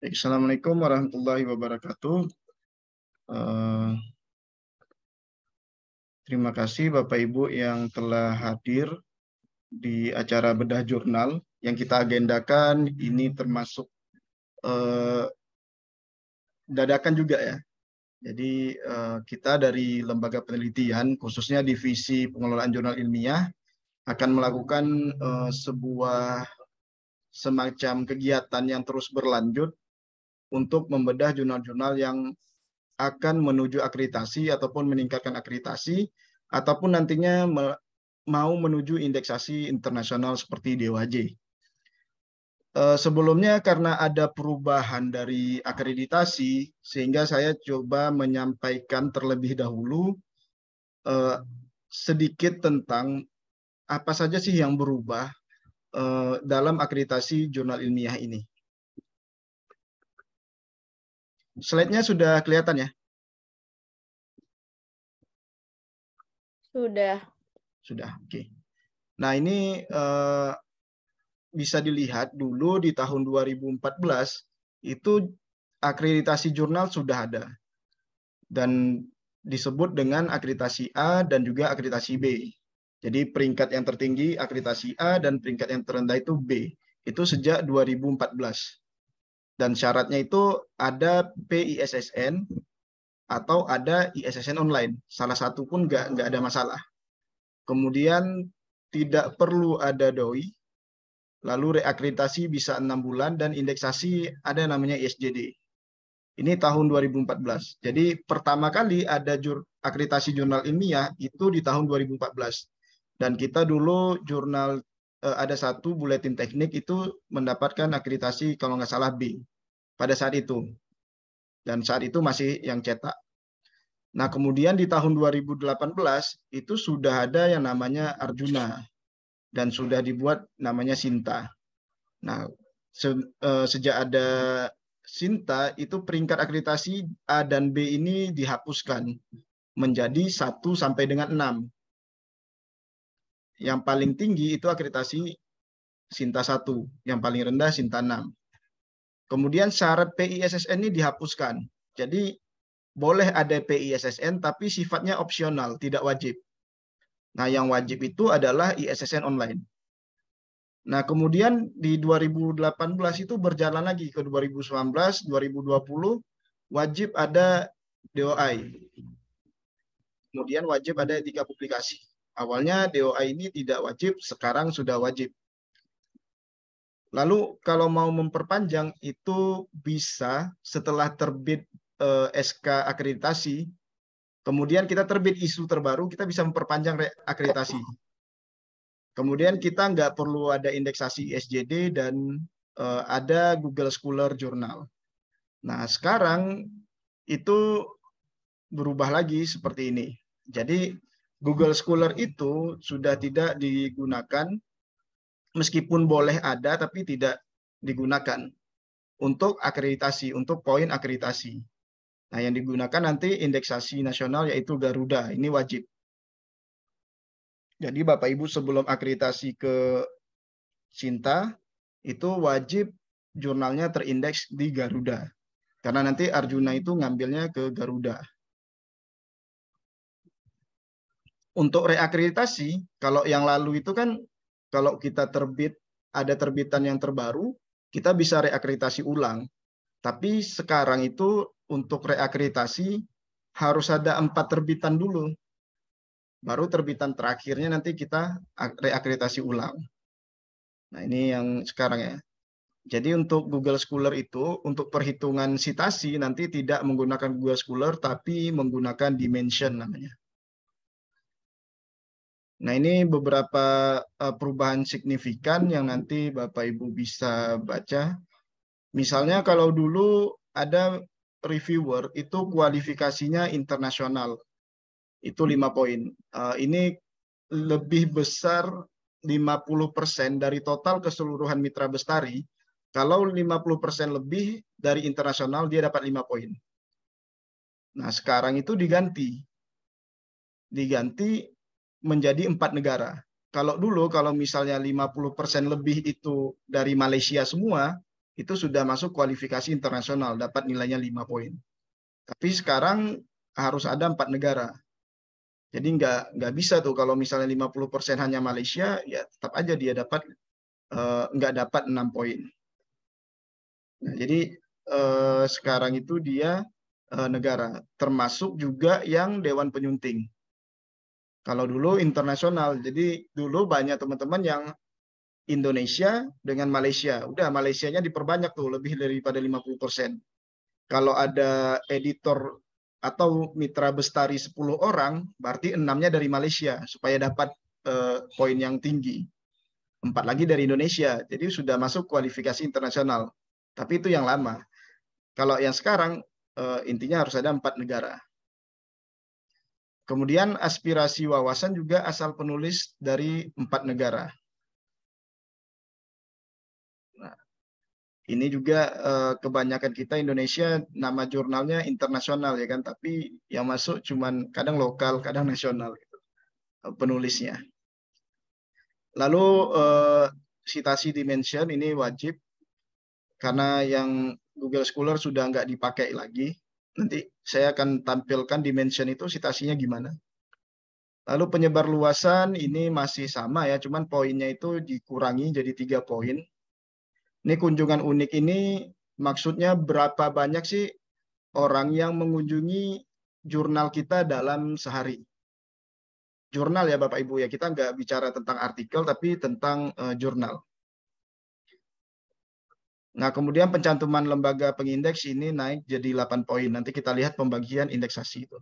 Assalamualaikum warahmatullahi wabarakatuh. Eh, Terima kasih Bapak Ibu yang telah hadir di acara bedah jurnal yang kita agendakan. Ini termasuk eh, dadakan juga ya. Jadi kita dari lembaga penelitian, khususnya divisi pengelolaan jurnal ilmiah, akan melakukan sebuah semacam kegiatan yang terus berlanjut untuk membedah jurnal-jurnal yang akan menuju akreditasi ataupun meningkatkan akreditasi ataupun nantinya mau menuju indeksasi internasional seperti DOAJ. Sebelumnya karena ada perubahan dari akreditasi sehingga saya coba menyampaikan terlebih dahulu sedikit tentang apa saja sih yang berubah dalam akreditasi jurnal ilmiah ini. Slide-nya sudah kelihatan ya? Sudah. Sudah, oke. Nah ini bisa dilihat dulu di tahun 2014 itu akreditasi jurnal sudah ada dan disebut dengan akreditasi A dan juga akreditasi B. Jadi peringkat yang tertinggi akreditasi A dan peringkat yang terendah itu B. Itu sejak 2014. Dan syaratnya itu ada PISSN atau ada ISSN online. Salah satu pun nggak ada masalah. Kemudian tidak perlu ada DOI. Lalu reakreditasi bisa 6 bulan dan indeksasi ada namanya ISJD. Ini tahun 2014. Jadi pertama kali ada akreditasi jurnal ilmiah itu di tahun 2014. Dan kita dulu jurnal ada satu buletin teknik itu mendapatkan akreditasi kalau nggak salah B pada saat itu. Dan saat itu masih yang cetak. Nah kemudian di tahun 2018 itu sudah ada yang namanya Arjuna dan sudah dibuat namanya Sinta. Nah, sejak ada Sinta, itu peringkat akreditasi A dan B ini dihapuskan menjadi 1 sampai dengan 6. Yang paling tinggi itu akreditasi Sinta 1, yang paling rendah Sinta 6. Kemudian syarat PISSN ini dihapuskan. Jadi boleh ada PISSN tapi sifatnya opsional, tidak wajib. Nah, yang wajib itu adalah ISSN online. Nah, kemudian di 2018 itu berjalan lagi ke 2019, 2020 wajib ada DOI. Kemudian wajib ada etika publikasi. Awalnya DOI ini tidak wajib, sekarang sudah wajib. Lalu kalau mau memperpanjang itu bisa setelah terbit SK akreditasi, kemudian kita terbit isu terbaru, kita bisa memperpanjang akreditasi. Kemudian kita nggak perlu ada indeksasi ISJD dan ada Google Scholar Journal. Nah, sekarang itu berubah lagi seperti ini. Jadi Google Scholar itu sudah tidak digunakan, meskipun boleh ada tapi tidak digunakan untuk akreditasi, untuk poin akreditasi. Nah, yang digunakan nanti indeksasi nasional yaitu Garuda, ini wajib. Jadi Bapak Ibu sebelum akreditasi ke Sinta, itu wajib jurnalnya terindeks di Garuda. Karena nanti Arjuna itu ngambilnya ke Garuda. Untuk reakreditasi, kalau yang lalu itu kan, kalau kita ada terbitan yang terbaru, kita bisa reakreditasi ulang. Tapi sekarang itu untuk reakreditasi harus ada 4 terbitan dulu. Baru terbitan terakhirnya nanti kita reakreditasi ulang. Nah ini yang sekarang ya. Jadi untuk Google Scholar itu, untuk perhitungan citasi nanti tidak menggunakan Google Scholar, tapi menggunakan Dimension namanya. Nah ini beberapa perubahan signifikan yang nanti Bapak Ibu bisa baca. Misalnya kalau dulu ada reviewer, itu kualifikasinya internasional. Itu 5 poin. Ini lebih besar 50% dari total keseluruhan mitra Bestari. Kalau 50% lebih dari internasional, dia dapat 5 poin. Nah, sekarang itu diganti menjadi 4 negara. Kalau dulu, kalau misalnya 50% lebih itu dari Malaysia semua, itu sudah masuk kualifikasi internasional, dapat nilainya 5 poin. Tapi sekarang harus ada 4 negara. Jadi nggak bisa tuh kalau misalnya 50% hanya Malaysia, ya tetap aja dia dapat nggak dapat 6 poin. Nah, jadi sekarang itu dia negara, termasuk juga yang Dewan Penyunting. Kalau dulu internasional, jadi dulu banyak teman-teman yang Indonesia dengan Malaysia. Udah Malaysianya diperbanyak tuh, lebih daripada 50%. Kalau ada editor atau mitra bestari 10 orang, berarti 6-nya dari Malaysia, supaya dapat poin yang tinggi. 4 lagi dari Indonesia, jadi sudah masuk kualifikasi internasional. Tapi itu yang lama. Kalau yang sekarang, intinya harus ada 4 negara. Kemudian aspirasi wawasan juga asal penulis dari 4 negara. Nah, ini juga kebanyakan kita Indonesia nama jurnalnya internasional ya kan, tapi yang masuk cuman kadang lokal, kadang nasional gitu, penulisnya. Lalu citasi dimension ini wajib karena yang Google Scholar sudah nggak dipakai lagi. Nanti saya akan tampilkan dimension itu citasinya gimana. Lalu penyebar luasan ini masih sama ya, cuman poinnya itu dikurangi jadi 3 poin. Ini kunjungan unik ini maksudnya berapa banyak sih orang yang mengunjungi jurnal kita dalam sehari. Jurnal ya Bapak Ibu ya, kita nggak bicara tentang artikel tapi tentang jurnal. Nah, kemudian pencantuman lembaga pengindeks ini naik jadi 8 poin. Nanti kita lihat pembagian indeksasi itu.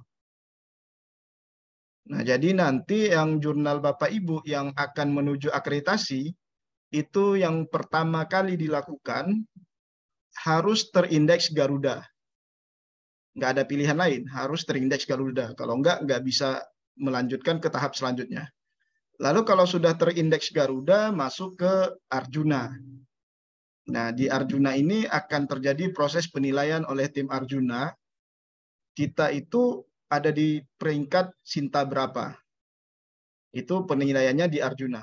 Nah, jadi nanti yang jurnal Bapak Ibu yang akan menuju akreditasi, itu yang pertama kali dilakukan harus terindeks Garuda. Nggak ada pilihan lain, harus terindeks Garuda. Kalau nggak bisa melanjutkan ke tahap selanjutnya. Lalu kalau sudah terindeks Garuda, masuk ke Arjuna. Nah, di Arjuna ini akan terjadi proses penilaian oleh tim Arjuna. Kita itu ada di peringkat Sinta berapa. Itu penilaiannya di Arjuna.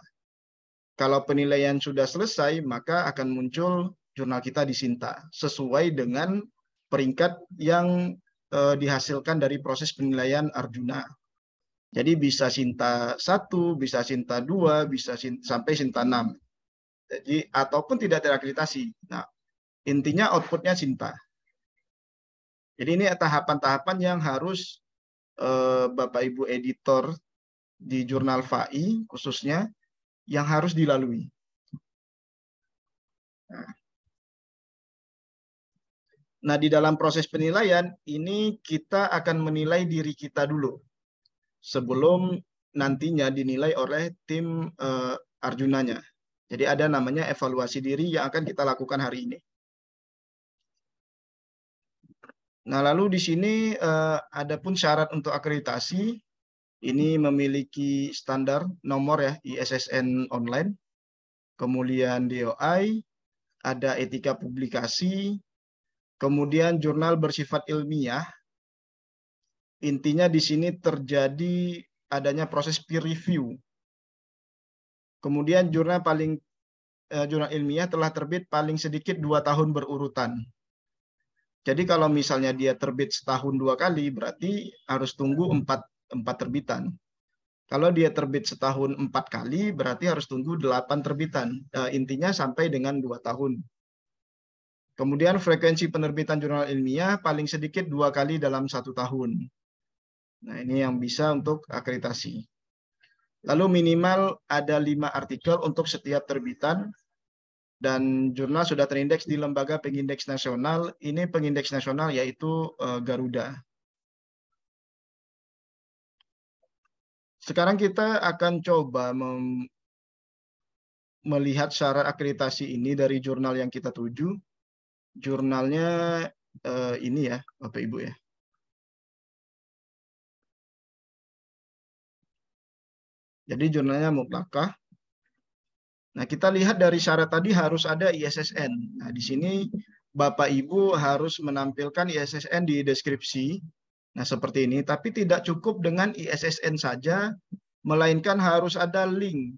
Kalau penilaian sudah selesai, maka akan muncul jurnal kita di Sinta. Sesuai dengan peringkat yang dihasilkan dari proses penilaian Arjuna. Jadi bisa Sinta 1, bisa Sinta 2, bisa sampai Sinta 6. Jadi ataupun tidak terakreditasi. Nah, intinya outputnya Sinta. Jadi ini tahapan-tahapan yang harus Bapak Ibu editor di jurnal FAI khususnya yang harus dilalui. Nah, di dalam proses penilaian ini kita akan menilai diri kita dulu sebelum nantinya dinilai oleh tim Arjunanya. Jadi ada namanya evaluasi diri yang akan kita lakukan hari ini. Nah, lalu di sini ada pun syarat untuk akreditasi. Ini memiliki standar nomor ya, ISSN online. Kemudian DOI, ada etika publikasi. Kemudian jurnal bersifat ilmiah. Intinya di sini terjadi adanya proses peer review. Kemudian jurnal ilmiah telah terbit paling sedikit 2 tahun berurutan. Jadi kalau misalnya dia terbit setahun 2 kali, berarti harus tunggu 4 terbitan. Kalau dia terbit setahun 4 kali, berarti harus tunggu 8 terbitan. Intinya sampai dengan 2 tahun. Kemudian frekuensi penerbitan jurnal ilmiah paling sedikit 2 kali dalam 1 tahun. Nah, ini yang bisa untuk akreditasi. Lalu minimal ada 5 artikel untuk setiap terbitan, dan jurnal sudah terindeks di lembaga pengindeks nasional. Ini pengindeks nasional yaitu Garuda. Sekarang kita akan coba melihat syarat akreditasi ini dari jurnal yang kita tuju. Jurnalnya ini ya, Bapak Ibu ya. Jadi jurnalnya mutlakah. Nah, kita lihat dari syarat tadi harus ada ISSN. Nah, di sini Bapak Ibu harus menampilkan ISSN di deskripsi. Nah, seperti ini. Tapi tidak cukup dengan ISSN saja, melainkan harus ada link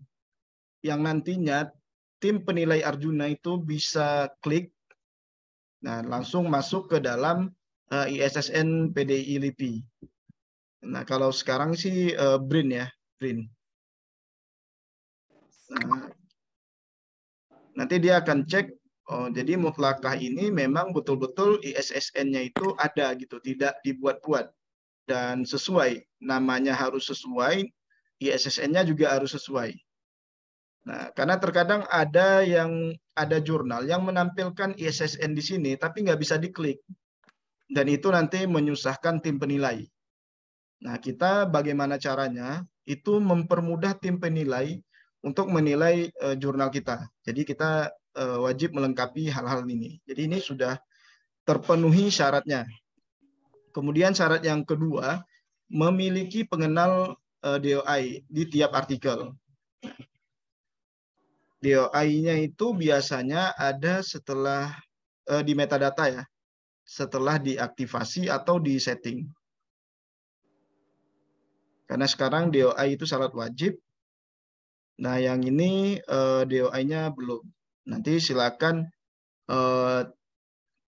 yang nantinya tim penilai Arjuna itu bisa klik Nah, langsung masuk ke dalam ISSN PDI LIPI. Nah, kalau sekarang sih BRIN ya, BRIN. Nah, nanti dia akan cek, oh jadi mutlakah ini memang betul-betul ISSN-nya itu ada gitu, tidak dibuat-buat dan sesuai. Namanya harus sesuai, ISSN-nya juga harus sesuai. Nah, karena terkadang ada jurnal yang menampilkan ISSN di sini, tapi nggak bisa diklik. Dan itu nanti menyusahkan tim penilai. Nah, kita bagaimana caranya? Itu mempermudah tim penilai untuk menilai jurnal kita. Jadi kita wajib melengkapi hal-hal ini. Jadi ini sudah terpenuhi syaratnya. Kemudian syarat yang kedua, memiliki pengenal DOI di tiap artikel. DOI-nya itu biasanya ada setelah di metadata ya, setelah diaktifasi atau di setting. Karena sekarang DOI itu syarat wajib. Nah, yang ini DOI-nya belum. Nanti silakan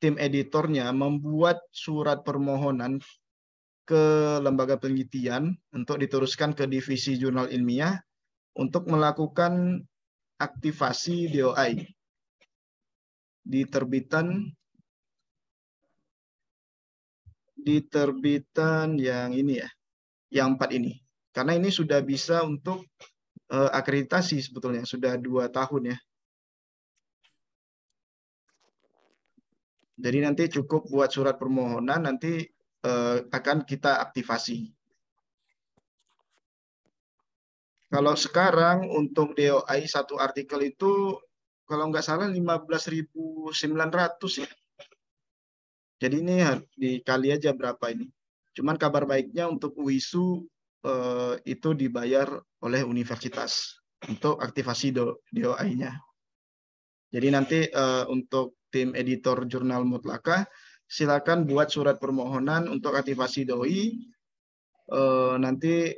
tim editornya membuat surat permohonan ke lembaga penelitian untuk diteruskan ke divisi jurnal ilmiah untuk melakukan aktivasi DOI di terbitan yang ini ya, yang 4 ini. Karena ini sudah bisa untuk akreditasi sebetulnya, sudah 2 tahun ya. Jadi nanti cukup buat surat permohonan, nanti akan kita aktivasi. Kalau sekarang untuk DOI satu artikel itu, kalau nggak salah 15.900 ya. Jadi ini dikali aja berapa ini. Cuman kabar baiknya untuk UISU itu dibayar oleh universitas untuk aktivasi DOI-nya. Jadi nanti untuk tim editor jurnal Mutlakah, silakan buat surat permohonan untuk aktivasi DOI. Nanti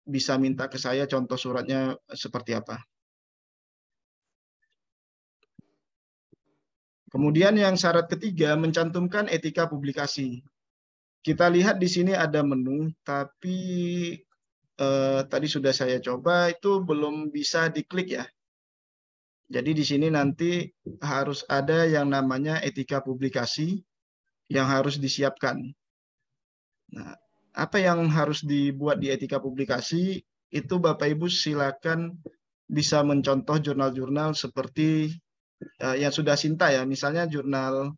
bisa minta ke saya contoh suratnya seperti apa. Kemudian yang syarat ketiga, mencantumkan etika publikasi. Kita lihat di sini ada menu, tapi tadi sudah saya coba, itu belum bisa diklik ya. Jadi di sini nanti harus ada yang namanya etika publikasi yang harus disiapkan. Nah, apa yang harus dibuat di etika publikasi, itu Bapak Ibu silakan bisa mencontoh jurnal-jurnal seperti yang sudah Sinta ya, misalnya jurnal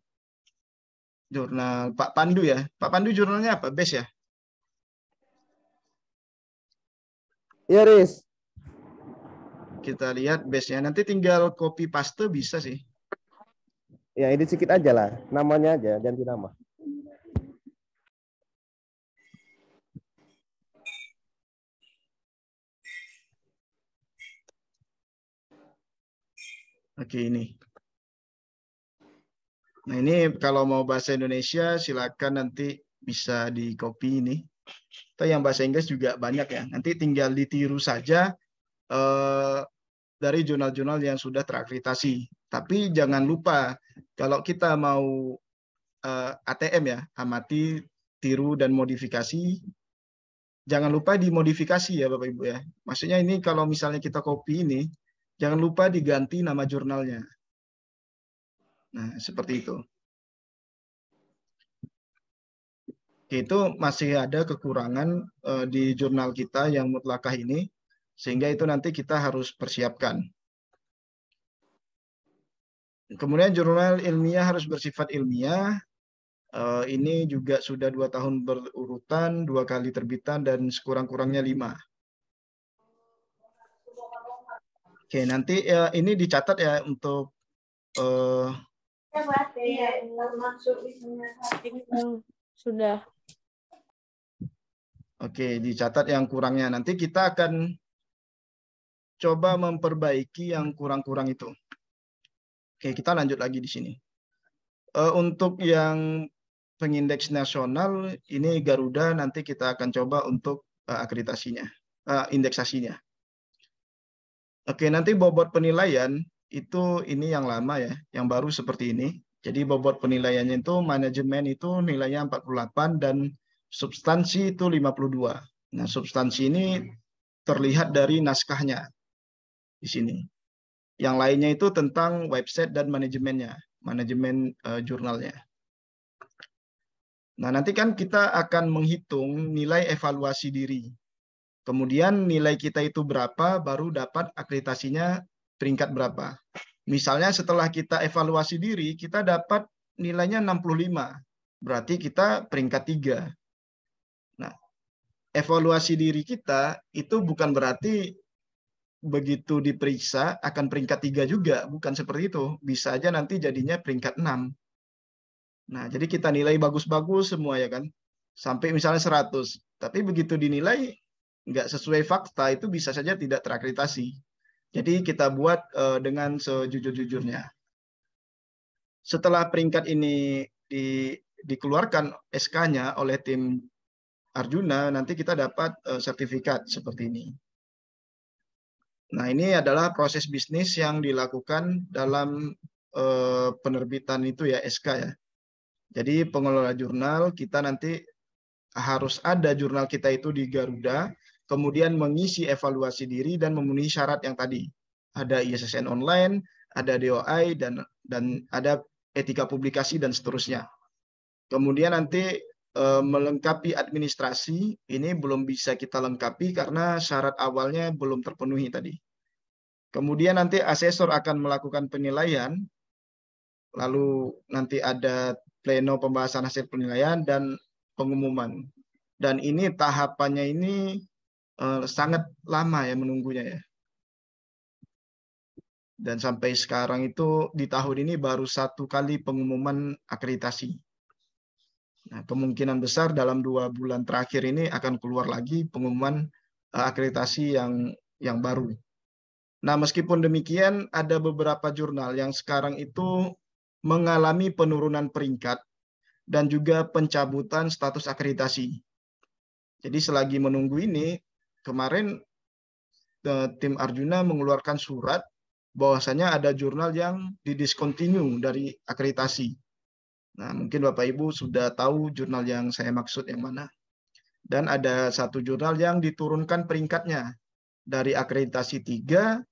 Pak Pandu ya. Pak Pandu jurnalnya apa? BES ya? Iya, Riz. Kita lihat BES-nya. Nanti tinggal copy paste bisa sih. Ya, edit sedikit aja lah. Namanya aja, ganti nama. Oke, ini. Nah, ini kalau mau bahasa Indonesia, silakan nanti bisa di copy ini. Atau yang bahasa Inggris juga banyak ya. Nanti tinggal ditiru saja dari jurnal-jurnal yang sudah terakreditasi. Tapi jangan lupa, kalau kita mau ATM ya, amati, tiru, dan modifikasi, jangan lupa dimodifikasi ya Bapak Ibu ya. Maksudnya ini kalau misalnya kita copy ini, jangan lupa diganti nama jurnalnya. Nah, seperti itu. Itu masih ada kekurangan di jurnal kita yang mutlakah ini, sehingga itu nanti kita harus persiapkan. Kemudian jurnal ilmiah harus bersifat ilmiah. Ini juga sudah 2 tahun berurutan, 2 kali terbitan, dan sekurang-kurangnya 5. Oke, nanti ini dicatat ya untuk sudah. Oke, dicatat yang kurangnya. Nanti kita akan coba memperbaiki yang kurang-kurang itu. Oke, kita lanjut lagi di sini. Untuk yang pengindeks nasional, ini Garuda, nanti kita akan coba untuk akreditasinya, indeksasinya. Oke, nanti bobot penilaian itu ini yang lama ya, yang baru seperti ini. Jadi bobot penilaiannya itu manajemen itu nilainya 48 dan substansi itu 52. Nah, substansi ini terlihat dari naskahnya di sini. Yang lainnya itu tentang website dan manajemennya, manajemen jurnalnya. Nah, nanti kan kita akan menghitung nilai evaluasi diri. Kemudian nilai kita itu berapa, baru dapat akreditasinya peringkat berapa. Misalnya setelah kita evaluasi diri, kita dapat nilainya 65. Berarti kita peringkat 3. Nah, evaluasi diri kita itu bukan berarti begitu diperiksa akan peringkat 3 juga. Bukan seperti itu. Bisa aja nanti jadinya peringkat 6. Nah, jadi kita nilai bagus-bagus semua ya kan. Sampai misalnya 100. Tapi begitu dinilai nggak sesuai fakta, itu bisa saja tidak terakreditasi. Jadi kita buat dengan sejujur-jujurnya. Setelah peringkat ini dikeluarkan SK-nya oleh tim Arjuna, nanti kita dapat sertifikat seperti ini. Nah, ini adalah proses bisnis yang dilakukan dalam penerbitan itu ya, SK ya. Jadi pengelola jurnal kita nanti harus ada jurnal kita itu di Garuda, kemudian mengisi evaluasi diri dan memenuhi syarat yang tadi. Ada ISSN online, ada DOI, dan ada etika publikasi dan seterusnya. Kemudian nanti melengkapi administrasi, ini belum bisa kita lengkapi karena syarat awalnya belum terpenuhi tadi. Kemudian nanti asesor akan melakukan penilaian, lalu nanti ada pleno pembahasan hasil penilaian dan pengumuman. Dan ini tahapannya ini sangat lama ya menunggunya ya. Dan sampai sekarang itu di tahun ini baru 1 kali pengumuman akreditasi. Nah, kemungkinan besar dalam 2 bulan terakhir ini akan keluar lagi pengumuman akreditasi yang baru. Nah, meskipun demikian ada beberapa jurnal yang sekarang itu mengalami penurunan peringkat dan juga pencabutan status akreditasi. Jadi selagi menunggu ini, kemarin tim Arjuna mengeluarkan surat bahwasanya ada jurnal yang didiscontinue dari akreditasi. Nah, mungkin Bapak Ibu sudah tahu jurnal yang saya maksud yang mana. Dan ada 1 jurnal yang diturunkan peringkatnya dari akreditasi 3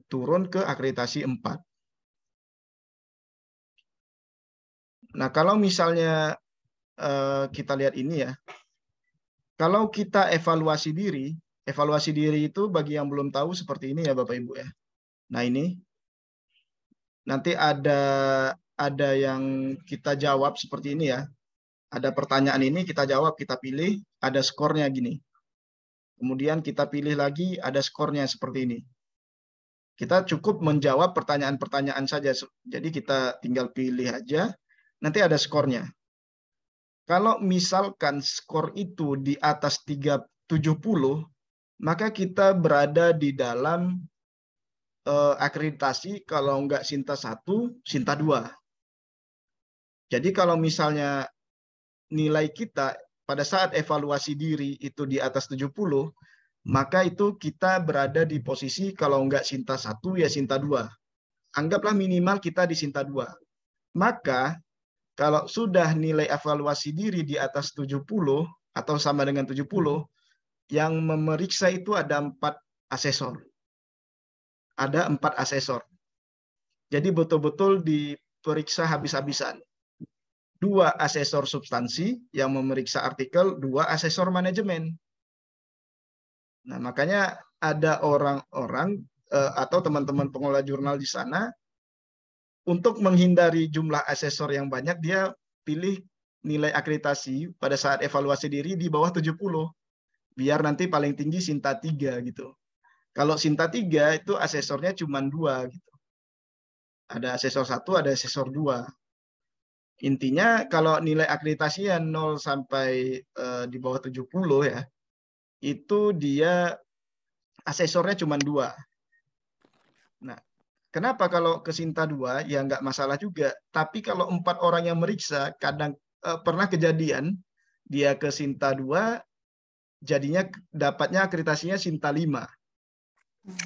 turun ke akreditasi 4. Nah, kalau misalnya kita lihat ini ya, kalau kita evaluasi diri itu bagi yang belum tahu seperti ini ya Bapak Ibu ya. Nah, ini nanti ada yang kita jawab seperti ini ya. Ada pertanyaan ini kita jawab, kita pilih, ada skornya gini. Kemudian kita pilih lagi, ada skornya seperti ini. Kita cukup menjawab pertanyaan-pertanyaan saja. Jadi kita tinggal pilih aja, nanti ada skornya. Kalau misalkan skor itu di atas 370, maka kita berada di dalam akreditasi kalau enggak Sinta 1, Sinta 2. Jadi kalau misalnya nilai kita pada saat evaluasi diri itu di atas 70, maka itu kita berada di posisi kalau enggak Sinta 1 ya Sinta 2. Anggaplah minimal kita di Sinta 2. Maka kalau sudah nilai evaluasi diri di atas 70 atau sama dengan 70, yang memeriksa itu ada 4 asesor. Ada 4 asesor. Jadi betul-betul diperiksa habis-habisan. 2 asesor substansi yang memeriksa artikel, 2 asesor manajemen. Nah, makanya ada orang-orang atau teman-teman pengelola jurnal di sana, untuk menghindari jumlah asesor yang banyak, dia pilih nilai akreditasi pada saat evaluasi diri di bawah 70. Biar nanti paling tinggi Sinta 3 gitu. Kalau Sinta 3 itu asesornya cuma 2 gitu. Ada asesor 1, ada asesor 2. Intinya kalau nilai akreditasinya 0 sampai di bawah 70 ya, itu dia asesornya cuma 2. Nah, kenapa kalau ke Sinta 2 ya nggak masalah juga. Tapi kalau 4 orang yang meriksa, kadang pernah kejadian dia ke Sinta 2, jadinya dapatnya akreditasinya Sinta 5.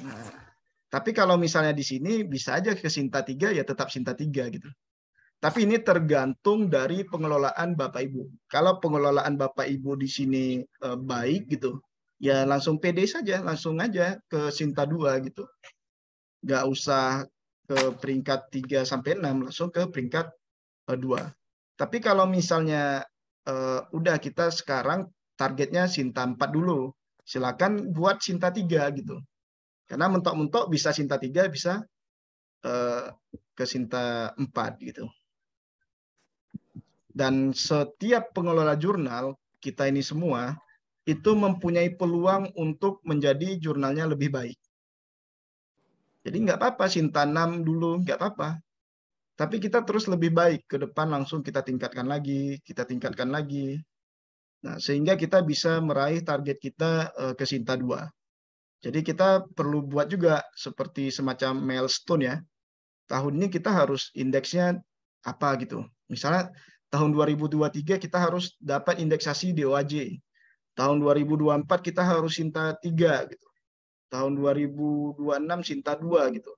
Nah, tapi kalau misalnya di sini bisa aja ke Sinta 3 ya tetap Sinta 3 gitu. Tapi ini tergantung dari pengelolaan Bapak Ibu. Kalau pengelolaan Bapak Ibu di sini baik gitu, ya langsung pede saja, langsung aja ke Sinta 2 gitu. Nggak usah ke peringkat 3 sampai 6, langsung ke peringkat 2. Tapi kalau misalnya udah kita sekarang targetnya Sinta 4 dulu, silakan buat Sinta 3 gitu. Karena mentok-mentok bisa Sinta 3, bisa ke Sinta 4 gitu. Dan setiap pengelola jurnal, kita ini semua, itu mempunyai peluang untuk menjadi jurnalnya lebih baik. Jadi nggak apa-apa Sinta 6 dulu, nggak apa-apa. Tapi kita terus lebih baik ke depan, langsung kita tingkatkan lagi, kita tingkatkan lagi. Nah, sehingga kita bisa meraih target kita ke Sinta 2. Jadi kita perlu buat juga seperti semacam milestone ya. Tahun ini kita harus indeksnya apa gitu. Misalnya tahun 2023 kita harus dapat indeksasi DOAJ. Tahun 2024 kita harus Sinta 3 gitu. Tahun 2026 Sinta 2 gitu.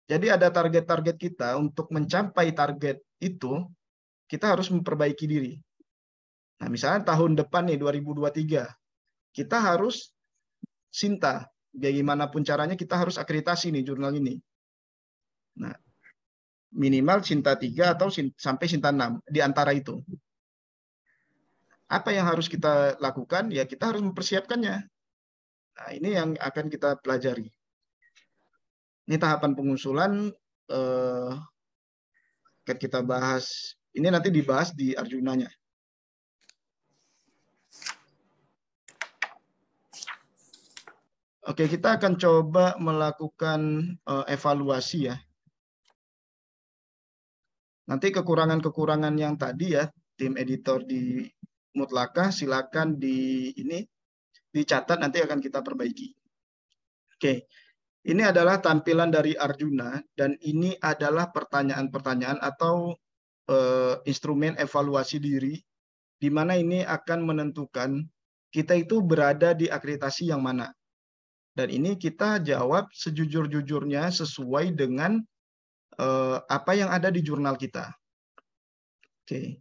Jadi ada target-target kita, untuk mencapai target itu, kita harus memperbaiki diri. Nah, misalnya tahun depan nih, 2023, kita harus Sinta. Bagaimanapun caranya kita harus akreditasi nih jurnal ini. Nah, minimal Sinta 3 atau sampai Sinta 6, di antara itu. Apa yang harus kita lakukan? Ya, kita harus mempersiapkannya. Nah, ini yang akan kita pelajari. Ini tahapan pengusulan akan kita bahas. Ini nanti dibahas di Arjunanya. Oke, kita akan coba melakukan evaluasi ya. Nanti kekurangan-kekurangan yang tadi ya, tim editor di Mutlakah silakan dicatat, nanti akan kita perbaiki. Oke. Ini adalah tampilan dari Arjuna, dan ini adalah pertanyaan-pertanyaan atau instrumen evaluasi diri, di mana ini akan menentukan kita itu berada di akreditasi yang mana. Dan ini kita jawab sejujur-jujurnya sesuai dengan apa yang ada di jurnal kita. Oke.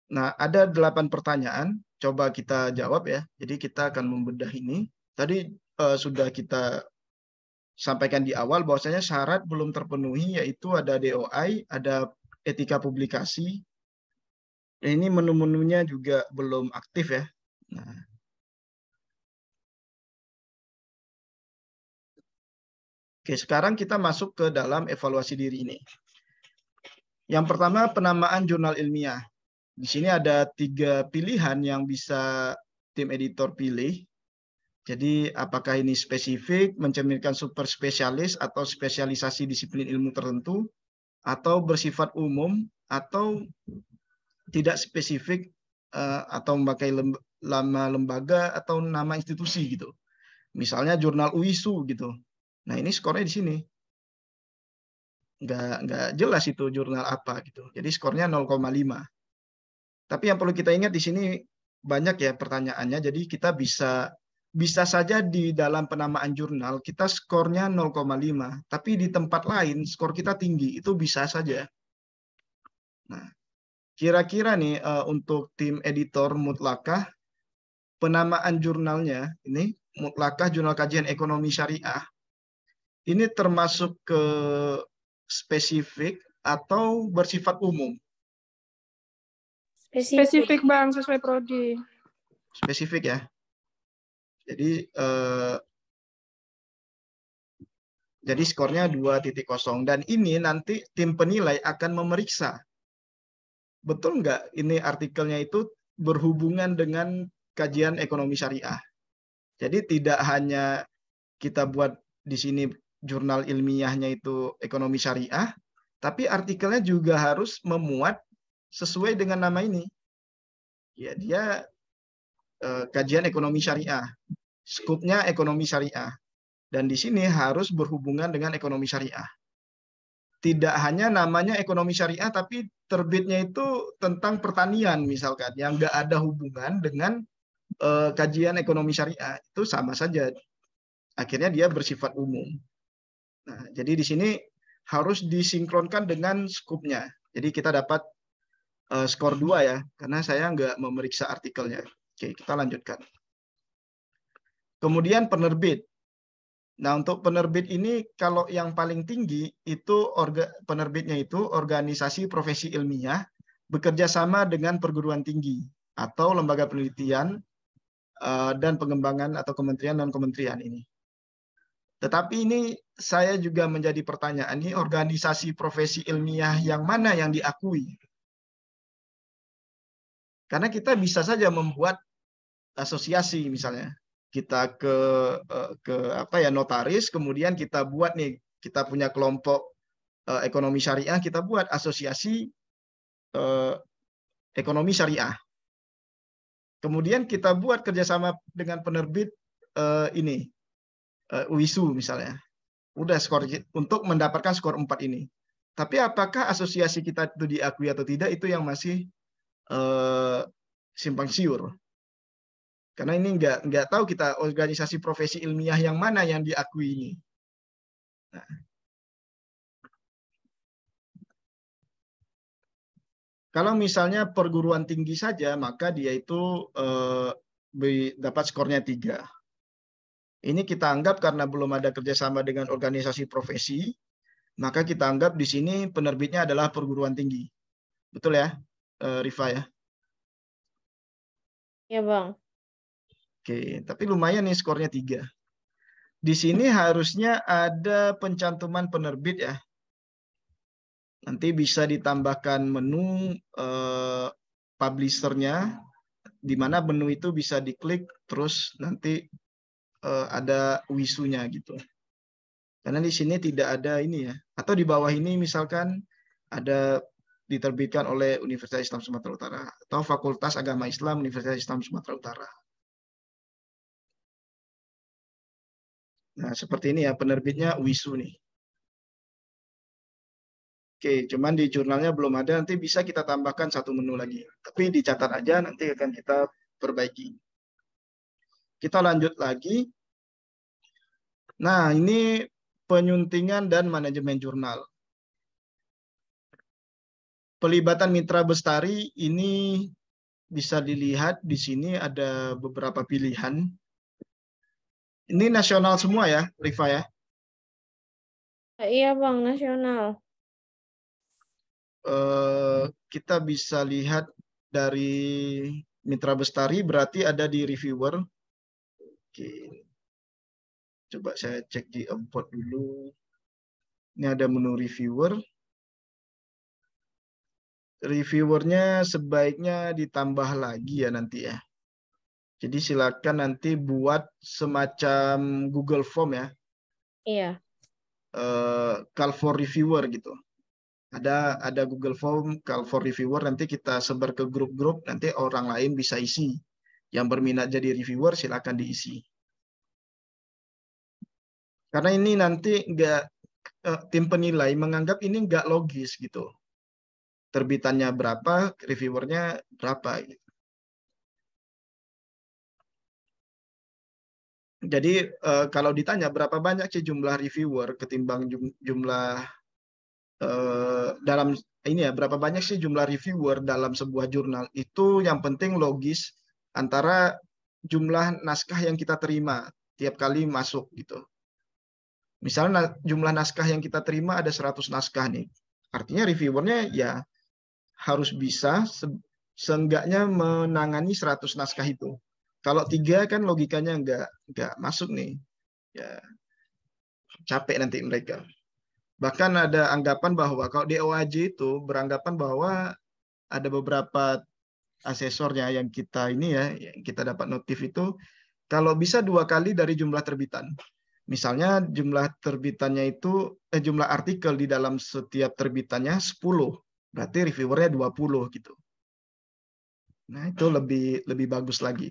Nah, ada 8 pertanyaan. Coba kita jawab ya. Jadi kita akan membedah ini. Tadi sudah kita sampaikan di awal bahwasanya syarat belum terpenuhi, yaitu ada DOI, ada etika publikasi. Ini menu-menunya juga belum aktif ya. Nah. Oke, sekarang kita masuk ke dalam evaluasi diri ini. Yang pertama, penamaan jurnal ilmiah. Di sini ada 3 pilihan yang bisa tim editor pilih. Jadi apakah ini spesifik, mencerminkan super spesialis atau spesialisasi disiplin ilmu tertentu, atau bersifat umum, atau tidak spesifik, atau memakai nama lembaga atau nama institusi gitu. Misalnya jurnal UISU gitu. Nah, ini skornya di sini. Nggak jelas itu jurnal apa gitu. Jadi skornya 0,5. Tapi yang perlu kita ingat di sini banyak ya pertanyaannya. Jadi kita bisa saja di dalam penamaan jurnal kita skornya 0,5, tapi di tempat lain skor kita tinggi, itu bisa saja. Nah, kira-kira nih untuk tim editor Mutlakah, penamaan jurnalnya ini Mutlakah Jurnal Kajian Ekonomi Syariah, ini termasuk ke spesifik atau bersifat umum? Spesifik Bang, sesuai prodi. Spesifik ya. Jadi skornya 2.0, dan ini nanti tim penilai akan memeriksa betul nggak ini artikelnya itu berhubungan dengan kajian ekonomi syariah. Jadi tidak hanya kita buat di sini jurnal ilmiahnya itu ekonomi syariah, tapi artikelnya juga harus memuat sesuai dengan nama ini. Ya, dia kajian ekonomi syariah, skupnya ekonomi syariah, dan di sini harus berhubungan dengan ekonomi syariah. Tidak hanya namanya ekonomi syariah, tapi terbitnya itu tentang pertanian misalkan, yang nggak ada hubungan dengan kajian ekonomi syariah, itu sama saja. Akhirnya dia bersifat umum. Nah, jadi di sini harus disinkronkan dengan skupnya. Jadi kita dapat skor 2 ya, karena saya nggak memeriksa artikelnya. Oke, kita lanjutkan. Kemudian penerbit. Nah, untuk penerbit ini kalau yang paling tinggi itu penerbitnya itu organisasi profesi ilmiah bekerja sama dengan perguruan tinggi atau lembaga penelitian dan pengembangan atau kementerian dan kementerian ini. Tetapi ini saya juga menjadi pertanyaan, ini organisasi profesi ilmiah yang mana yang diakui? Karena kita bisa saja membuat asosiasi misalnya. Kita ke notaris, kemudian kita buat nih, kita punya kelompok ekonomi syariah, kita buat asosiasi ekonomi syariah. Kemudian kita buat kerjasama dengan penerbit ini, UISU misalnya. Udah skor untuk mendapatkan skor 4 ini. Tapi apakah asosiasi kita itu diakui atau tidak, itu yang masih simpang siur. Karena ini nggak tahu kita organisasi profesi ilmiah yang mana yang diakui ini. Nah. Kalau misalnya perguruan tinggi saja, maka dia itu dapat skornya 3. Ini kita anggap karena belum ada kerjasama dengan organisasi profesi, maka kita anggap di sini penerbitnya adalah perguruan tinggi. Betul ya, Rifa ya? Ya, Bang. Oke, tapi lumayan nih skornya 3. Di sini harusnya ada pencantuman penerbit ya. Nanti bisa ditambahkan menu publishernya, di mana menu itu bisa diklik, terus nanti ada wisunya gitu. Karena di sini tidak ada ini ya. Atau di bawah ini misalkan ada diterbitkan oleh Universitas Islam Sumatera Utara atau Fakultas Agama Islam Universitas Islam Sumatera Utara. Nah, seperti ini ya, penerbitnya WISU nih. Oke, cuman di jurnalnya belum ada, nanti bisa kita tambahkan 1 menu lagi. Tapi dicatat aja, nanti akan kita perbaiki. Kita lanjut lagi. Nah, ini penyuntingan dan manajemen jurnal. Pelibatan mitra bestari ini bisa dilihat di sini ada beberapa pilihan. Ini nasional semua ya, Rifa ya? Iya, Bang, nasional. Kita bisa lihat dari mitra bestari, berarti ada di reviewer. Oke. Coba saya cek di import dulu. Ini ada menu reviewer. Reviewernya sebaiknya ditambah lagi ya nanti ya. Jadi silakan nanti buat semacam Google Form ya. Iya. Call for reviewer gitu. Ada Google Form call for reviewer, nanti kita sebar ke grup-grup, nanti orang lain bisa isi. Yang berminat jadi reviewer silakan diisi. Karena ini nanti tim penilai menganggap ini nggak logis gitu. Terbitannya berapa, reviewernya berapa. Gitu. Jadi kalau ditanya berapa banyak sih jumlah reviewer ketimbang jumlah dalam ini ya, berapa banyak sih jumlah reviewer dalam sebuah jurnal, itu yang penting logis antara jumlah naskah yang kita terima tiap kali masuk gitu. Misalnya jumlah naskah yang kita terima ada 100 naskah nih. Artinya reviewernya ya harus bisa seenggaknya menangani 100 naskah itu. Kalau 3 kan logikanya nggak masuk nih. Ya, capek nanti mereka. Bahkan ada anggapan bahwa kalau DOAJ itu beranggapan bahwa ada beberapa asesornya yang kita ini ya, yang kita dapat notif itu kalau bisa 2 kali dari jumlah terbitan. Misalnya jumlah terbitannya itu jumlah artikel di dalam setiap terbitannya 10, berarti reviewernya 20 gitu. Nah, itu lebih bagus lagi.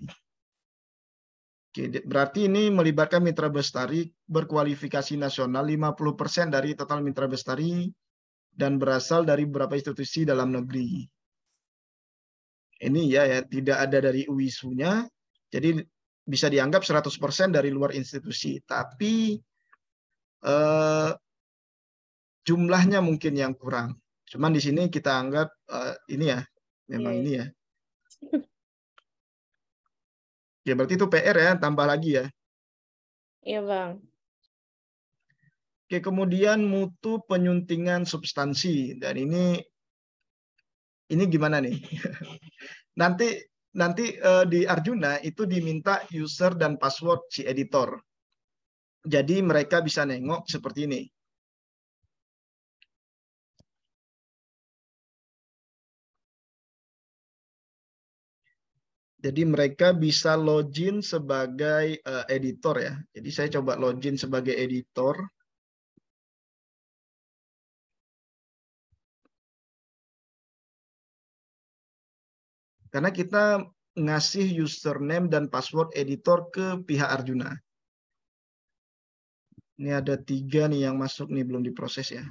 Oke, berarti ini melibatkan mitra bestari berkualifikasi nasional 50% dari total mitra bestari dan berasal dari beberapa institusi dalam negeri. Ini ya tidak ada dari UISU-nya, jadi bisa dianggap 100% dari luar institusi. Tapi jumlahnya mungkin yang kurang. Cuman di sini kita anggap ini ya, memang Iya. ini ya. Ya berarti itu PR ya, tambah lagi ya. Iya, Bang. Oke, kemudian mutu penyuntingan substansi. Dan ini gimana nih? Nanti di Arjuna itu diminta user dan password si editor. Jadi mereka bisa nengok seperti ini. Jadi mereka bisa login sebagai editor ya. Jadi saya coba login sebagai editor. Karena kita ngasih username dan password editor ke pihak Arjuna. Ini ada 3 nih yang masuk nih, belum diproses ya.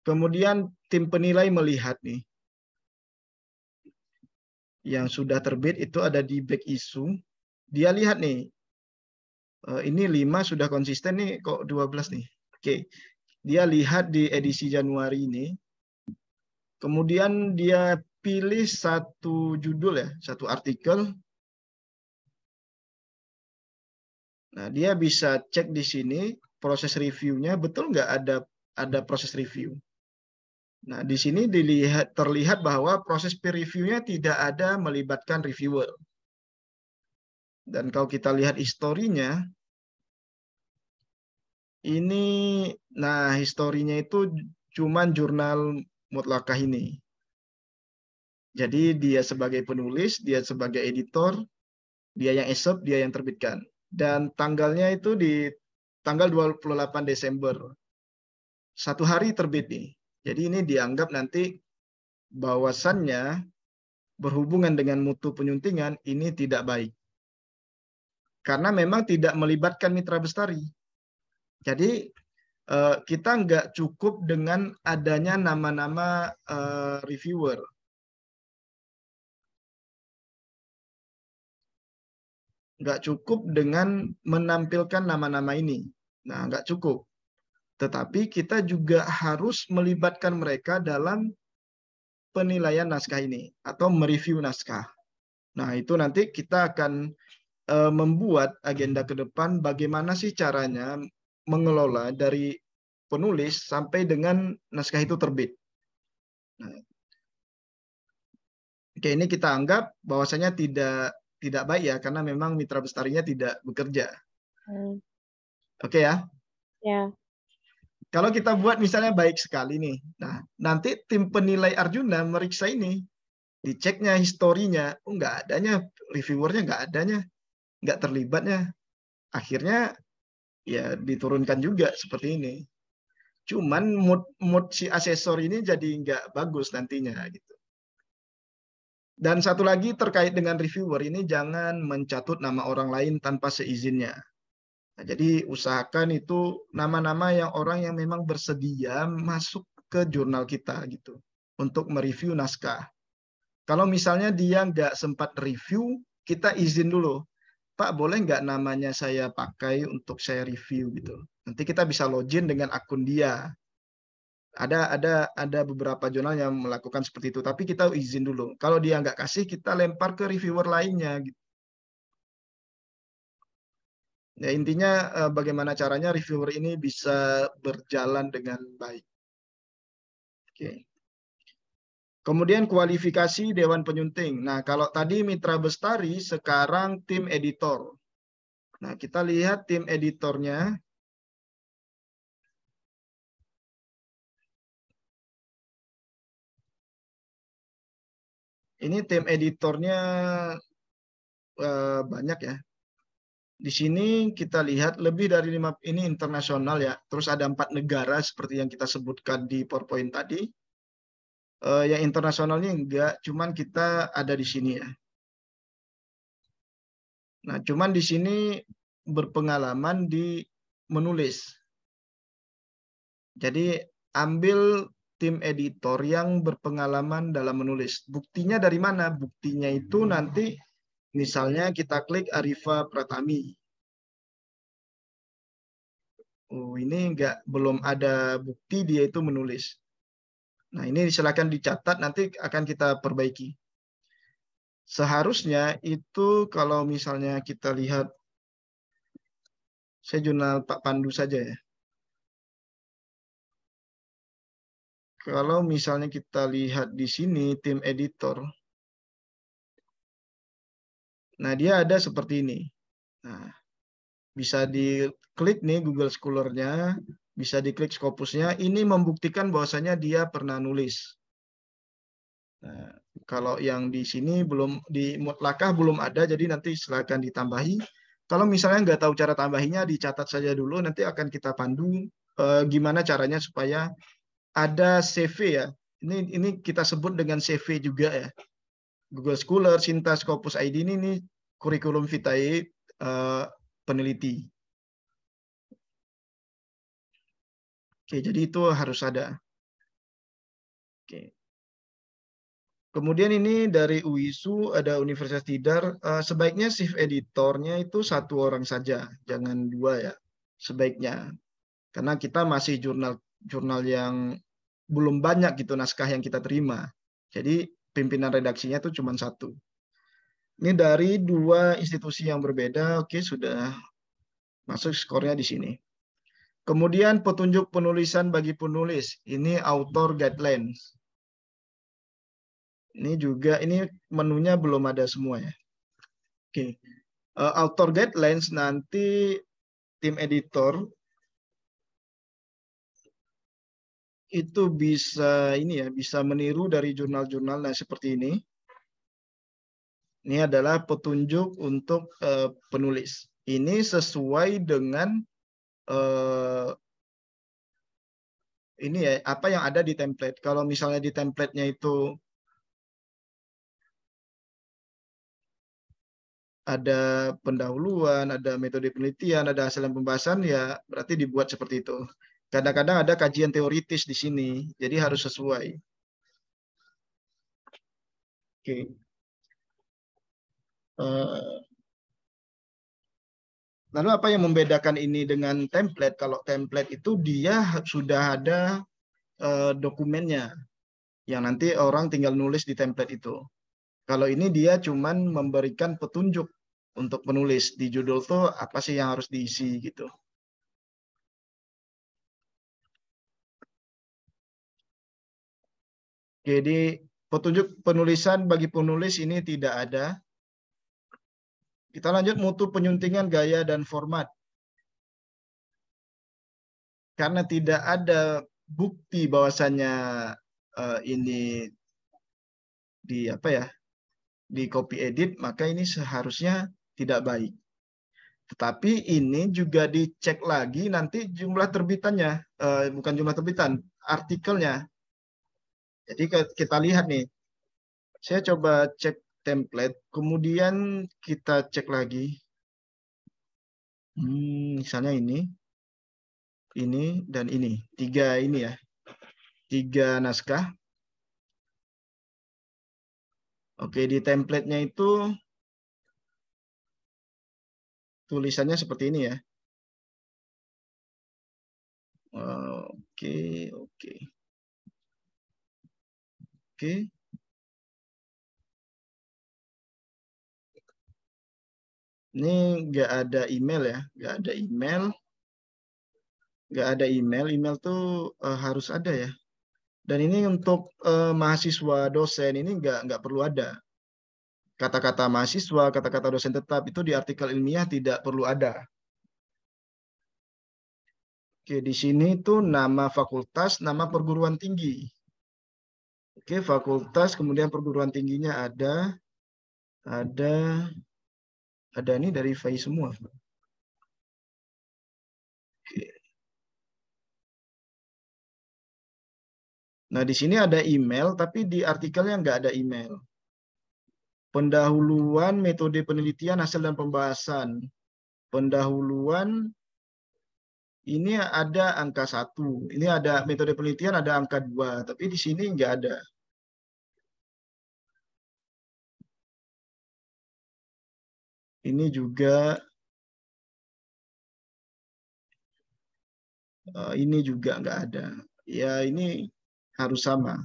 Kemudian tim penilai melihat nih. Yang sudah terbit itu ada di back issue. Dia lihat nih. Ini 5 sudah konsisten nih, kok 12 nih. Oke. Dia lihat di edisi Januari ini. Kemudian dia pilih satu judul ya, satu artikel. Nah, dia bisa cek di sini proses reviewnya, betul nggak ada proses review. Nah, di sini terlihat bahwa proses peer review-nya tidak ada melibatkan reviewer. Dan kalau kita lihat historinya, ini, nah historinya itu cuman jurnal Mutlakah ini. Jadi dia sebagai penulis, dia sebagai editor, dia yang esep, dia yang terbitkan. Dan tanggalnya itu di tanggal 28 Desember. 1 hari terbit nih. Jadi ini dianggap nanti bahwasannya berhubungan dengan mutu penyuntingan ini tidak baik. Karena memang tidak melibatkan mitra bestari. Jadi kita nggak cukup dengan adanya nama-nama reviewer. Nggak cukup dengan menampilkan nama-nama ini. Nah, nggak cukup. Tetapi kita juga harus melibatkan mereka dalam penilaian naskah ini atau mereview naskah. Nah, itu nanti kita akan membuat agenda ke depan bagaimana sih caranya mengelola dari penulis sampai dengan naskah itu terbit. Nah, oke, ini kita anggap bahwasanya tidak baik ya, karena memang mitra bestarinya tidak bekerja. Oke ya. Ya. Kalau kita buat misalnya baik sekali nih, nah nanti tim penilai Arjuna meriksa ini, diceknya historinya, oh nggak adanya, reviewernya nggak adanya, nggak terlibatnya. Akhirnya ya diturunkan juga seperti ini. Cuman mood si asesor ini jadi nggak bagus nantinya gitu. Dan satu lagi terkait dengan reviewer ini, jangan mencatut nama orang lain tanpa seizinnya. Nah, jadi usahakan itu nama-nama yang orang yang memang bersedia masuk ke jurnal kita gitu untuk mereview naskah. Kalau misalnya dia nggak sempat review, kita izin dulu. Pak, boleh nggak namanya saya pakai untuk saya review gitu. Nanti kita bisa login dengan akun dia. Ada beberapa jurnal yang melakukan seperti itu, tapi kita izin dulu. Kalau dia nggak kasih, kita lempar ke reviewer lainnya gitu. Ya, intinya bagaimana caranya reviewer ini bisa berjalan dengan baik. Oke. Kemudian kualifikasi Dewan Penyunting. Nah, kalau tadi mitra bestari, sekarang tim editor. Nah, kita lihat tim editornya. Ini tim editornya banyak ya. Di sini kita lihat lebih dari 5, ini internasional ya. Terus ada 4 negara seperti yang kita sebutkan di PowerPoint tadi. Yang internasionalnya enggak, cuman kita ada di sini ya. Nah, cuman di sini berpengalaman di menulis. Jadi ambil tim editor yang berpengalaman dalam menulis. Buktinya dari mana? Buktinya itu nanti misalnya kita klik Arifa Pratami. oh ini belum ada bukti dia itu menulis. Nah, ini silakan dicatat, nanti akan kita perbaiki. Seharusnya itu kalau misalnya kita lihat, saya jurnal Pak Pandu saja ya. Kalau misalnya kita lihat di sini tim editor, nah dia ada seperti ini. Nah, bisa diklik nih Google Scholar-nya, bisa diklik Scopus-nya. Ini membuktikan bahwasanya dia pernah nulis. Nah, kalau yang di sini belum di mutlakah belum ada, jadi nanti silakan ditambahi. Kalau misalnya nggak tahu cara tambahinya, dicatat saja dulu. Nanti akan kita pandu gimana caranya supaya ada CV ya. Ini kita sebut dengan CV juga ya. Google Scholar, Sinta, Scopus ID ini kurikulum vitae peneliti. Oke, jadi itu harus ada. Oke. Kemudian ini dari UISU, ada Universitas Tidar. Sebaiknya shift editornya itu satu orang saja, jangan dua ya. Sebaiknya, karena kita masih jurnal yang belum banyak gitu naskah yang kita terima. Jadi pimpinan redaksinya itu cuma satu. Ini dari dua institusi yang berbeda. Oke, sudah masuk skornya di sini. Kemudian petunjuk penulisan bagi penulis. Ini author guidelines. Ini juga, ini menunya belum ada semua ya. Oke. Author guidelines nanti tim editor itu bisa ini ya, bisa meniru dari jurnal-jurnal nah seperti ini. Ini adalah petunjuk untuk penulis. Ini sesuai dengan ini ya, apa yang ada di template. Kalau misalnya di template-nya itu ada pendahuluan, ada metode penelitian, ada hasil pembahasan, ya berarti dibuat seperti itu. Kadang-kadang ada kajian teoritis di sini, jadi harus sesuai. Oke. Lalu apa yang membedakan ini dengan template? Kalau template itu dia sudah ada dokumennya, yang nanti orang tinggal nulis di template itu. Kalau ini dia cuman memberikan petunjuk untuk penulis. Di judul tuh apa sih yang harus diisi gitu. Jadi petunjuk penulisan bagi penulis ini tidak ada. Kita lanjut mutu penyuntingan gaya dan format. Karena tidak ada bukti bahwasannya ini di apa ya, di copy edit, maka ini seharusnya tidak baik. Tetapi ini juga dicek lagi nanti jumlah terbitannya, bukan jumlah terbitan, artikelnya. Jadi kita lihat nih, saya coba cek template, kemudian kita cek lagi. Misalnya ini, dan ini. Tiga ini ya. Tiga naskah. Oke, di template-nya itu tulisannya seperti ini ya. Oke, oke. Oke. Ini nggak ada email ya, nggak ada email. Nggak ada email, email tuh harus ada ya. Dan ini untuk mahasiswa dosen ini nggak perlu ada. Kata-kata mahasiswa, kata-kata dosen tetap itu di artikel ilmiah tidak perlu ada. Oke, di sini tuh nama fakultas, nama perguruan tinggi. Oke, fakultas, kemudian perguruan tingginya ada ini dari FAI semua. Oke. Nah, di sini ada email, tapi di artikelnya nggak ada email. Pendahuluan metode penelitian, hasil dan pembahasan. Pendahuluan ini ada angka 1. Ini ada metode penelitian, ada angka 2. Tapi di sini nggak ada. Ini juga Ini juga nggak ada. Ya ini harus sama.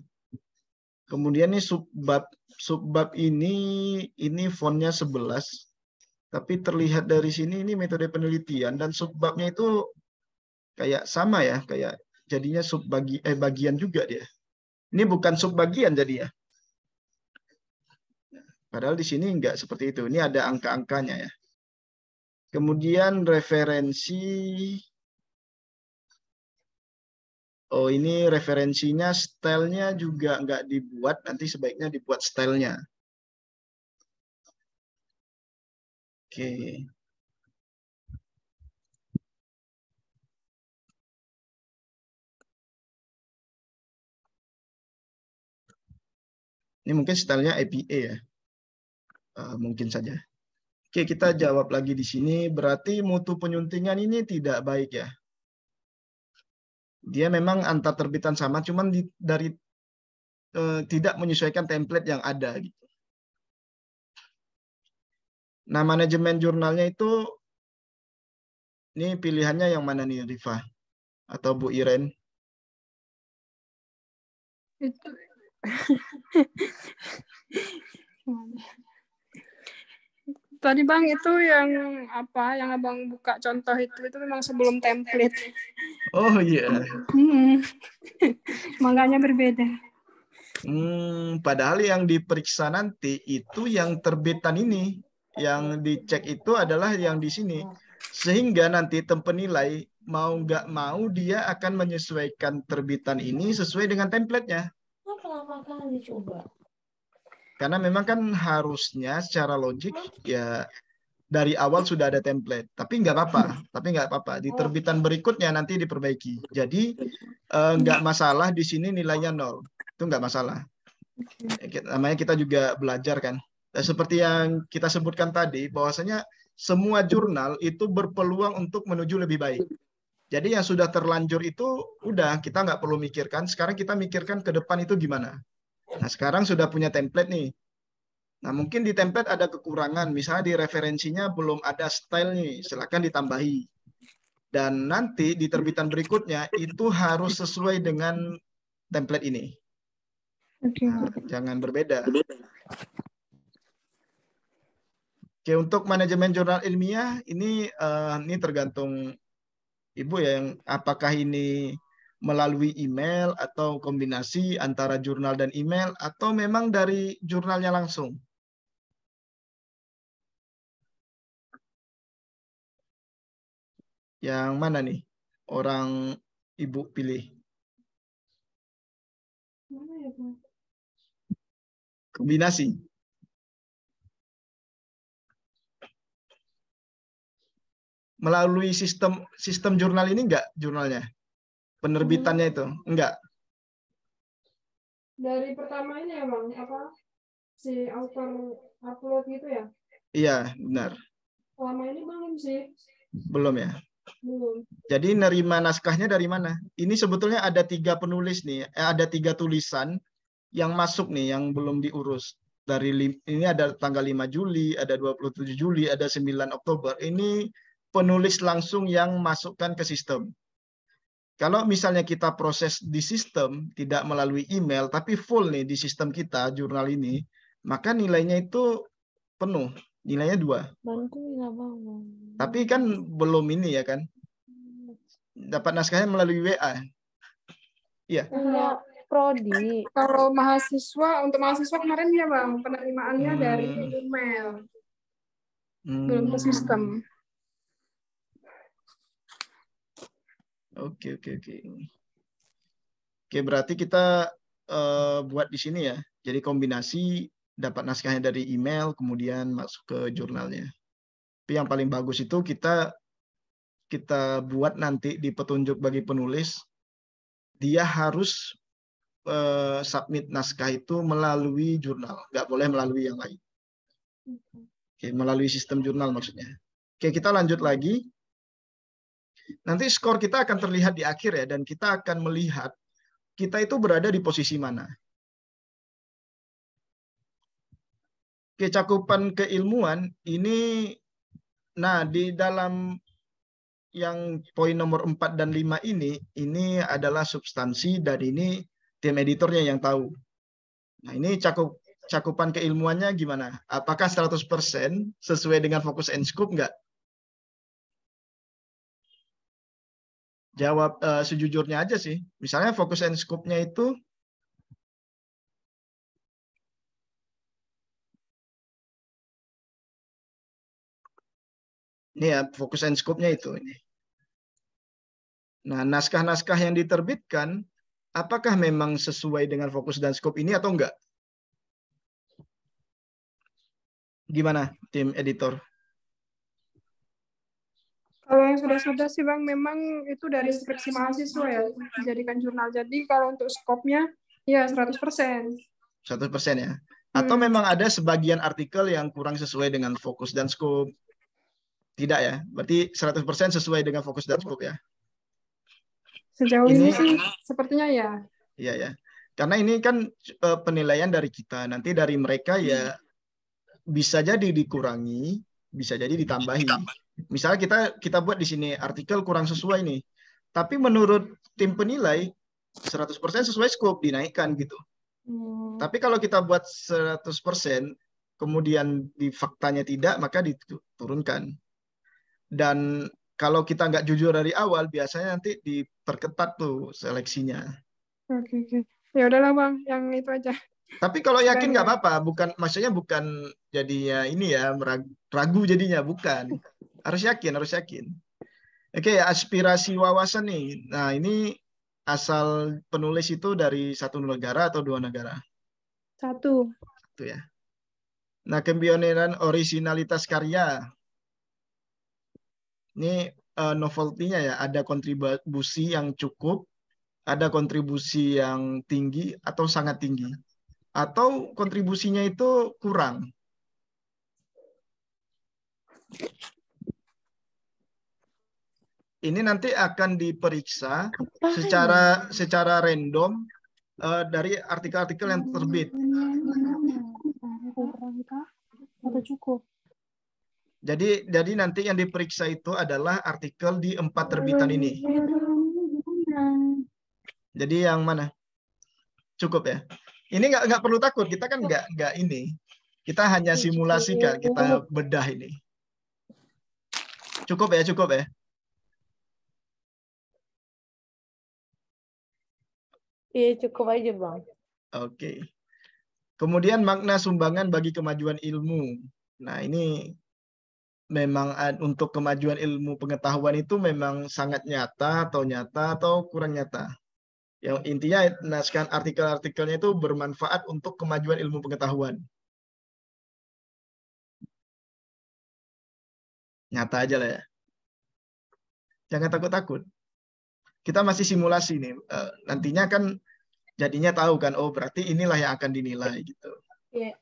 Kemudian ini subbab ini fontnya 11. Tapi terlihat dari sini ini metode penelitian dan subbabnya itu kayak sama ya, kayak jadinya bagian juga dia. Ini bukan subbagian jadi ya. Padahal di sini enggak seperti itu. Ini ada angka-angkanya ya. Kemudian referensi. Oh, ini referensinya, stylenya juga enggak dibuat. Nanti sebaiknya dibuat stylenya. Oke. Ini mungkin stylenya APA ya. Mungkin saja. Oke, kita jawab lagi di sini. Berarti mutu penyuntingan ini tidak baik ya. Dia memang antar terbitan sama, cuman tidak menyesuaikan template yang ada. Gitu. Nah, manajemen jurnalnya itu, ini pilihannya yang mana nih, Rifa? Atau Bu Iren? Itu. Tadi Bang itu yang apa? Yang Abang buka contoh itu memang sebelum template. Oh iya. Makanya berbeda. Padahal yang diperiksa nanti itu yang terbitan ini. Yang dicek itu adalah yang di sini. Sehingga nanti penilai mau nggak mau dia akan menyesuaikan terbitan ini sesuai dengan template-nya. Karena memang kan harusnya secara logik ya dari awal sudah ada template. Tapi nggak apa-apa. Di terbitan berikutnya nanti diperbaiki. Jadi nggak masalah di sini nilainya 0. Itu nggak masalah. Namanya kita juga belajar kan. Seperti yang kita sebutkan tadi, bahwasanya semua jurnal itu berpeluang untuk menuju lebih baik. Jadi yang sudah terlanjur itu udah kita nggak perlu mikirkan. Sekarang kita mikirkan ke depan itu gimana. Nah sekarang sudah punya template nih. Nah mungkin di template ada kekurangan. Misalnya di referensinya belum ada style nih. Silakan ditambahi. Dan nanti di terbitan berikutnya itu harus sesuai dengan template ini. Nah, jangan berbeda. Oke, untuk manajemen jurnal ilmiah ini tergantung Ibu ya, yang apakah ini melalui email atau kombinasi antara jurnal dan email atau memang dari jurnalnya langsung. Yang mana nih orang Ibu pilih? Kombinasi. Melalui sistem jurnal ini enggak jurnalnya? Penerbitannya itu enggak? Dari pertama ini ya Bang, apa si author upload gitu ya? Iya, benar. Selama ini belum sih. Belum ya? Belum. Jadi nerima naskahnya dari mana? Ini sebetulnya ada 3 penulis nih, ada 3 tulisan yang masuk nih, yang belum diurus. Ini ada tanggal 5 Juli, ada 27 Juli, ada 9 Oktober. Ini penulis langsung yang masukkan ke sistem. Kalau misalnya kita proses di sistem, tidak melalui email, tapi full nih di sistem kita, jurnal ini, maka nilainya itu penuh. Nilainya 2. Bantuin Abang. Tapi kan belum ini ya kan. Dapat naskahnya melalui WA. Iya. Enggak, prodi. Kalau untuk mahasiswa kemarin ya Bang, penerimaannya dari email. Belum ke sistem. Oke. Oke, berarti kita buat di sini ya. Jadi kombinasi dapat naskahnya dari email, kemudian masuk ke jurnalnya. Tapi yang paling bagus itu kita buat nanti di petunjuk bagi penulis, dia harus submit naskah itu melalui jurnal, nggak boleh melalui yang lain. Oke, melalui sistem jurnal maksudnya. Oke, kita lanjut lagi. Nanti skor kita akan terlihat di akhir ya, dan kita akan melihat kita itu berada di posisi mana. Oke, cakupan keilmuan ini, nah di dalam yang poin nomor 4 dan 5 ini adalah substansi dan ini tim editornya yang tahu. Nah, ini cakupan keilmuannya gimana? Apakah 100% sesuai dengan fokus and scope enggak? Jawab sejujurnya aja sih. Misalnya fokus and scope-nya itu ini ya, fokus and scope-nya itu ini. Nah, naskah-naskah yang diterbitkan apakah memang sesuai dengan fokus dan scope ini atau enggak? Gimana tim editor? Kalau yang sudah-sudah sih Bang, memang itu dari skripsi mahasiswa ya, dijadikan jurnal. Jadi kalau untuk skopnya, ya 100%. 100% ya? Atau memang ada sebagian artikel yang kurang sesuai dengan fokus dan scope? Tidak ya? Berarti 100% sesuai dengan fokus dan scope ya? Sejauh ini sih sepertinya ya. Iya ya. Karena ini kan penilaian dari kita. Nanti dari mereka ya bisa jadi dikurangi, bisa jadi ditambahi. Misalnya kita buat di sini artikel kurang sesuai nih. Tapi menurut tim penilai 100% sesuai scope, dinaikkan gitu. Tapi kalau kita buat 100%, kemudian di faktanya tidak, maka diturunkan. Dan kalau kita nggak jujur dari awal, biasanya nanti diperketat tuh seleksinya. Oke. Ya udahlah Bang, yang itu aja. Tapi kalau yakin nggak apa-apa, maksudnya bukan jadinya ini ya ragu jadinya, bukan. Harus yakin. Oke, aspirasi wawasan nih. Nah, ini asal penulis itu dari satu negara atau dua negara? Satu ya. Nah, kepioneran originalitas karya. Ini novelty-nya ya, ada kontribusi yang cukup, ada kontribusi yang tinggi atau sangat tinggi. Atau kontribusinya itu kurang. Ini nanti akan diperiksa secara random dari artikel-artikel yang terbit. Atau cukup. Jadi nanti yang diperiksa itu adalah artikel di 4 terbitan ini. Jadi yang mana? Cukup ya. Ini nggak perlu takut. Kita kan nggak ini. Kita hanya simulasikan. Kita bedah ini. Cukup ya. Iya, cukup aja, Bang. Oke. Kemudian makna sumbangan bagi kemajuan ilmu. Nah, ini memang untuk kemajuan ilmu pengetahuan itu memang sangat nyata atau kurang nyata. Yang intinya naskah artikel-artikelnya itu bermanfaat untuk kemajuan ilmu pengetahuan. Nyata aja lah ya. Jangan takut-takut. Kita masih simulasi nih. Nantinya kan jadinya tahu kan, oh berarti inilah yang akan dinilai gitu. Iya.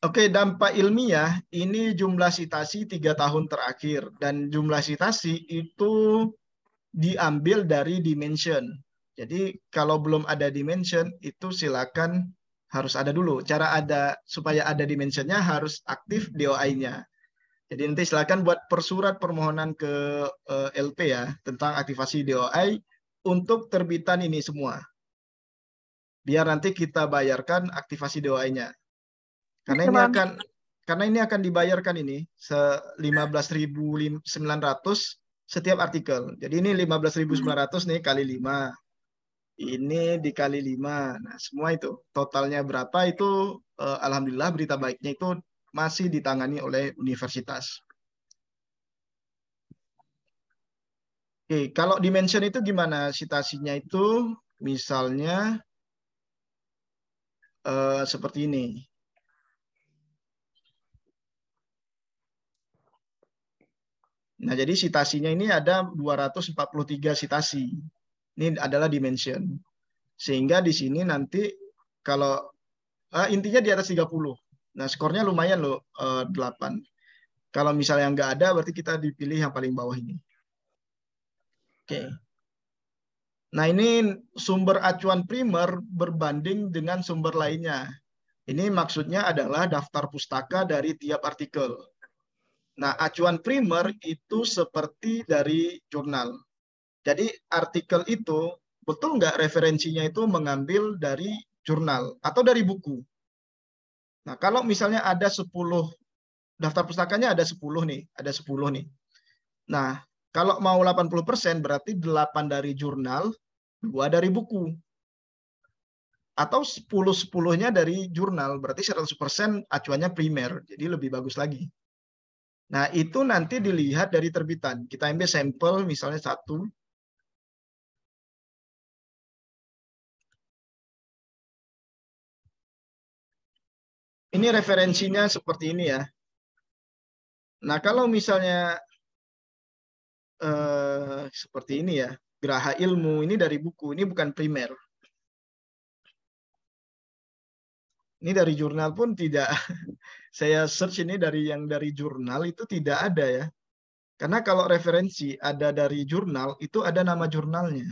Oke, dampak ilmiah ini jumlah citasi 3 tahun terakhir dan jumlah citasi itu diambil dari dimension. Jadi kalau belum ada dimension itu silakan harus ada dulu. Supaya ada dimensionnya harus aktif DOI-nya. Jadi nanti silakan buat persurat permohonan ke LP ya tentang aktivasi DOI untuk terbitan ini semua. Biar nanti kita bayarkan aktivasi DOI-nya. Karena ini akan dibayarkan ini 15.900 setiap artikel. Jadi ini 15.900 nih kali 5. Ini dikali 5. Nah, semua itu totalnya berapa itu alhamdulillah berita baiknya itu masih ditangani oleh universitas. Oke, kalau dimension itu gimana citasinya itu? Misalnya seperti ini. Nah, jadi citasinya ini ada 243 citasi. Ini adalah dimension. Sehingga di sini nanti kalau intinya di atas 30. Nah, skornya lumayan loh, 8. Kalau misalnya nggak ada, berarti kita dipilih yang paling bawah ini. Oke. Nah, ini sumber acuan primer berbanding dengan sumber lainnya. Ini maksudnya adalah daftar pustaka dari tiap artikel. Nah, acuan primer itu seperti dari jurnal. Jadi artikel itu betul nggak referensinya itu mengambil dari jurnal atau dari buku. Nah, kalau misalnya ada 10, daftar pustakanya ada 10 nih, ada 10 nih. Nah, kalau mau 80% berarti 8 dari jurnal, 2 dari buku. Atau 10-10-nya dari jurnal, berarti 100% acuannya primer, jadi lebih bagus lagi. Nah, itu nanti dilihat dari terbitan. Kita ambil sampel misalnya 1. Ini referensinya seperti ini ya. Nah, kalau misalnya seperti ini ya, Geraha Ilmu, ini dari buku, ini bukan primer. Ini dari jurnal pun tidak, saya search ini dari yang dari jurnal itu tidak ada ya. Karena kalau referensi ada dari jurnal, itu ada nama jurnalnya.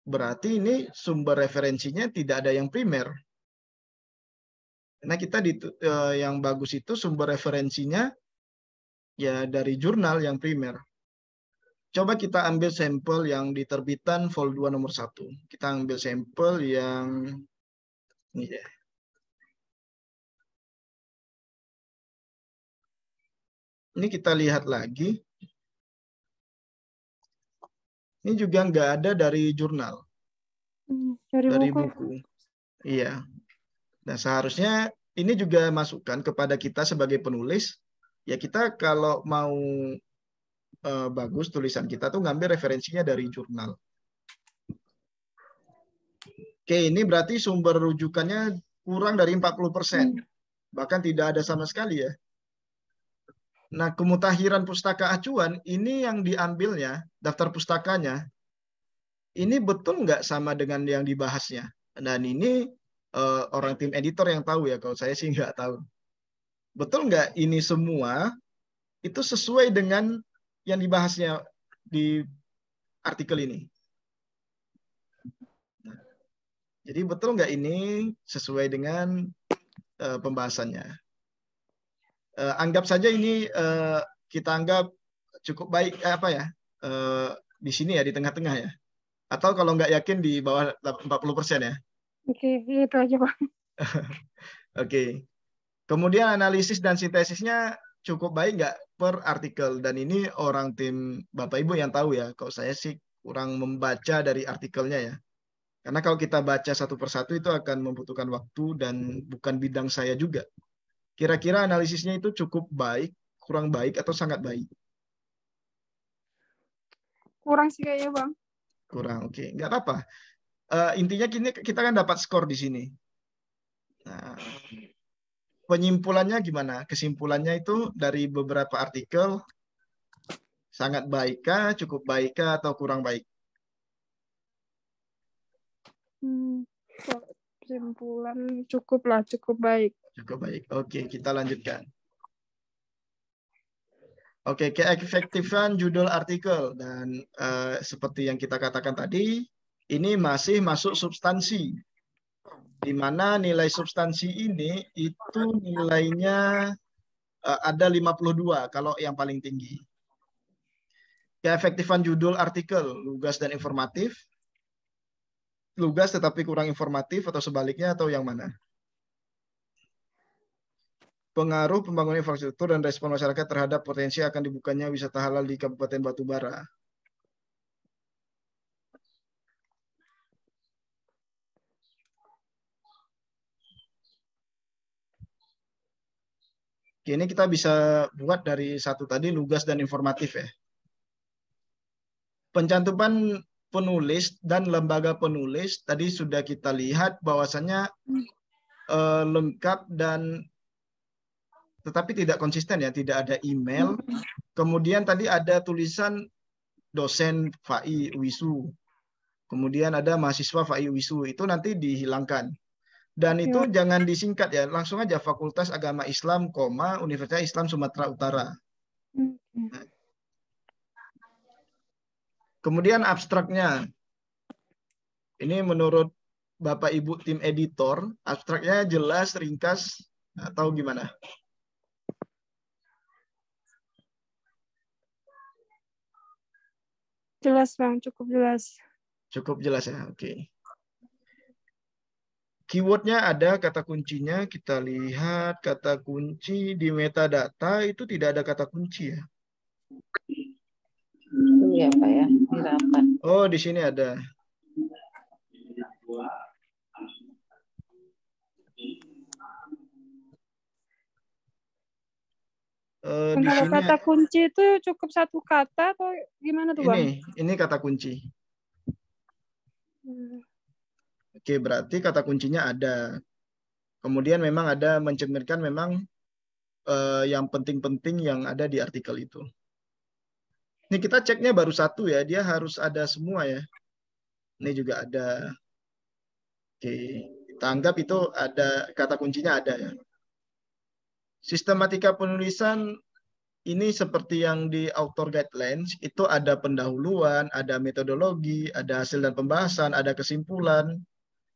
Berarti ini sumber referensinya tidak ada yang primer. Karena kita yang bagus itu sumber referensinya ya dari jurnal yang primer. Coba kita ambil sampel yang di terbitan Vol 2 nomor 1. Kita ambil sampel yang ini ya. Ini kita lihat lagi. Ini juga nggak ada dari jurnal. Dari buku. Iya. Nah, seharusnya ini juga masukan kepada kita sebagai penulis. Ya kita kalau mau bagus tulisan kita tuh ngambil referensinya dari jurnal. Oke, ini berarti sumber rujukannya kurang dari 40%. Bahkan tidak ada sama sekali ya. Nah, kemutahiran pustaka acuan ini yang diambilnya, daftar pustakanya, ini betul nggak sama dengan yang dibahasnya? Dan ini orang tim editor yang tahu ya, kalau saya sih nggak tahu. Betul nggak ini semua itu sesuai dengan yang dibahasnya di artikel ini? Jadi betul nggak ini sesuai dengan pembahasannya? Anggap saja ini kita anggap cukup baik di sini ya, di tengah-tengah ya. Atau kalau nggak yakin di bawah 40% ya. Oke, itu aja Bang. Oke. Kemudian analisis dan sintesisnya cukup baik nggak per artikel. Dan ini orang tim Bapak Ibu yang tahu ya. Kalau saya sih kurang membaca dari artikelnya ya. Karena kalau kita baca satu persatu itu akan membutuhkan waktu dan bukan bidang saya juga. Kira-kira analisisnya itu cukup baik, kurang baik, atau sangat baik? Kurang sih kayaknya Bang. Kurang, oke. Nggak apa-apa. Intinya kita kan dapat skor di sini. Nah, penyimpulannya gimana? Kesimpulannya itu dari beberapa artikel, sangat baikkah, cukup baikkah, atau kurang baik? Kesimpulan cukup baik. Cukup baik. Oke, kita lanjutkan. Oke, keefektifan judul artikel. Dan seperti yang kita katakan tadi, ini masih masuk substansi. Di mana nilai substansi ini itu nilainya ada 52 kalau yang paling tinggi. Keefektifan judul artikel, lugas dan informatif. Lugas tetapi kurang informatif atau sebaliknya atau yang mana? Pengaruh pembangunan infrastruktur dan respon masyarakat terhadap potensi akan dibukanya wisata halal di Kabupaten Batubara. Ini kita bisa buat dari satu tadi, lugas dan informatif ya. Pencantuman penulis dan lembaga penulis tadi sudah kita lihat bahwasannya lengkap dan tetapi tidak konsisten ya, tidak ada email. Kemudian tadi ada tulisan dosen FAI UISU. Kemudian ada mahasiswa FAI UISU, itu nanti dihilangkan. Dan itu jangan disingkat ya, langsung aja Fakultas Agama Islam, Universitas Islam Sumatera Utara. Nah. Kemudian abstraknya. Ini menurut Bapak Ibu tim editor, abstraknya jelas, ringkas, atau gimana? Jelas Bang, cukup jelas. Cukup jelas ya, oke. Keywordnya ada, kata kuncinya. Kita lihat kata kunci di metadata itu tidak ada kata kunci ya. Tunggu ya Pak ya, di rapat. Oh, di sini ada. Di Kalau sini kata kunci itu cukup satu kata atau gimana tuh Bang? ini kata kunci. Oke, berarti kata kuncinya ada. Kemudian memang ada mencerminkan memang yang penting-penting yang ada di artikel itu. Ini kita ceknya baru satu ya, dia harus ada semua ya. Ini juga ada. Oke, kita anggap itu ada, kata kuncinya ada ya. Sistematika penulisan ini seperti yang di author guidelines, itu ada pendahuluan, ada metodologi, ada hasil dan pembahasan, ada kesimpulan,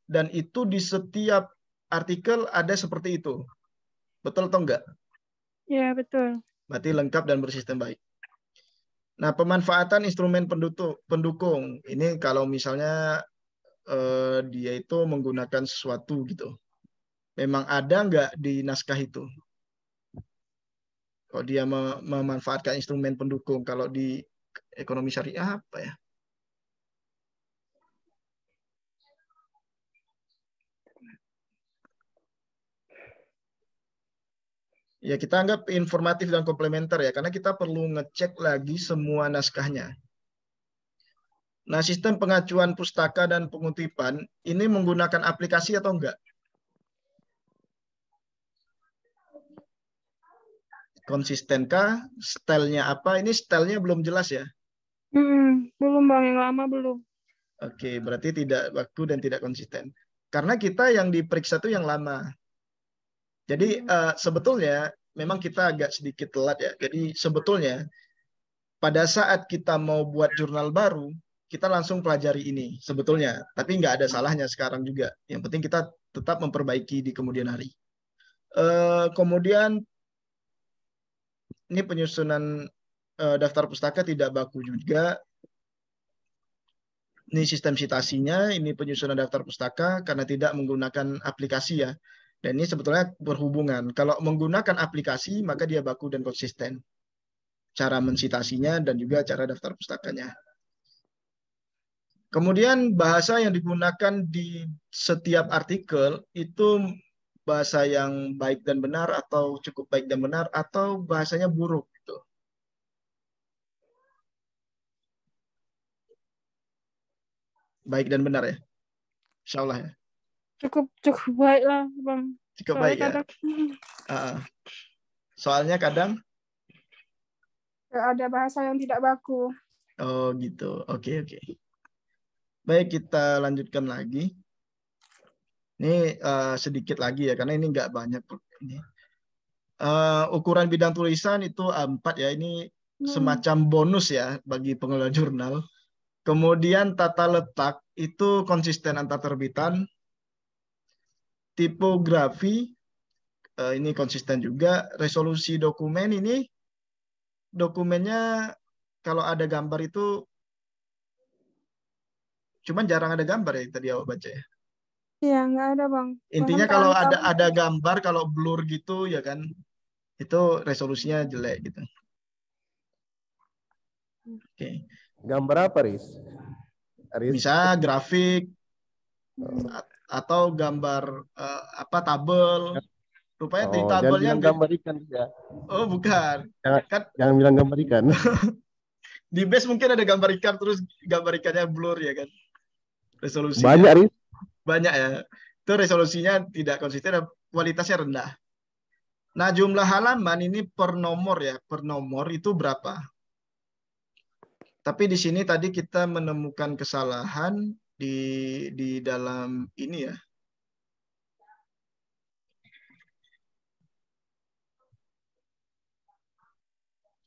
dan itu di setiap artikel ada seperti itu. Betul atau enggak? Ya, betul. Berarti lengkap dan bersistem baik. Nah, pemanfaatan instrumen pendukung. Ini kalau misalnya dia itu menggunakan sesuatu gitu. Memang ada nggak di naskah itu? Kalau dia memanfaatkan instrumen pendukung, kalau di ekonomi syariah apa ya? Ya kita anggap informatif dan komplementer ya, karena kita perlu ngecek lagi semua naskahnya. Nah, sistem pengacuan pustaka dan pengutipan ini menggunakan aplikasi atau enggak? Konsistenkah? Stylenya apa? Ini stylenya belum jelas ya. Belum Bang, yang lama belum. Oke, berarti tidak waktu dan tidak konsisten. Karena kita yang diperiksa itu yang lama. Jadi sebetulnya memang kita agak sedikit telat ya. Jadi sebetulnya pada saat kita mau buat jurnal baru, kita langsung pelajari ini sebetulnya. Tapi nggak ada salahnya sekarang juga. Yang penting kita tetap memperbaiki di kemudian hari. Kemudian ini penyusunan daftar pustaka tidak baku juga. Ini sistem citasinya, ini penyusunan daftar pustaka karena tidak menggunakan aplikasi ya. Dan ini sebetulnya berhubungan. Kalau menggunakan aplikasi, maka dia baku dan konsisten. Cara mensitasinya dan juga cara daftar pustakanya. Kemudian bahasa yang digunakan di setiap artikel itu bahasa yang baik dan benar atau cukup baik dan benar atau bahasanya buruk gitu. Baik dan benar ya. Insya Allah ya. Cukup baik lah Bang. Cukup Soalnya baik ya. kadang Soalnya kadang ada bahasa yang tidak baku. oh gitu. Oke. Baik, kita lanjutkan lagi. Ini sedikit lagi ya, karena ini nggak banyak. Ini. Ukuran bidang tulisan itu A4 ya, ini semacam bonus ya bagi pengelola jurnal. Kemudian tata letak itu konsisten antar terbitan. Tipografi ini konsisten juga. Resolusi dokumen ini dokumennya kalau ada gambar itu cuman jarang ada gambar ya tadi awak baca ya. Iya, nggak ada Bang. Intinya kalau ada gambar, kalau blur gitu ya kan, itu resolusinya jelek gitu. Oke. Gambar apa, Riz? Bisa grafik atau gambar tabel. Rupanya di Jangan tabelnya bilang gambar ikan ya. Oh, bukan. Jangan bilang gambar ikan. Di base mungkin ada gambar ikan terus gambar ikannya blur ya kan. Resolusinya. Banyak, Riz. Banyak ya. Itu resolusinya tidak konsisten, kualitasnya rendah. Nah, jumlah halaman ini per nomor ya. Per nomor itu berapa? Tapi di sini tadi kita menemukan kesalahan di dalam ini ya.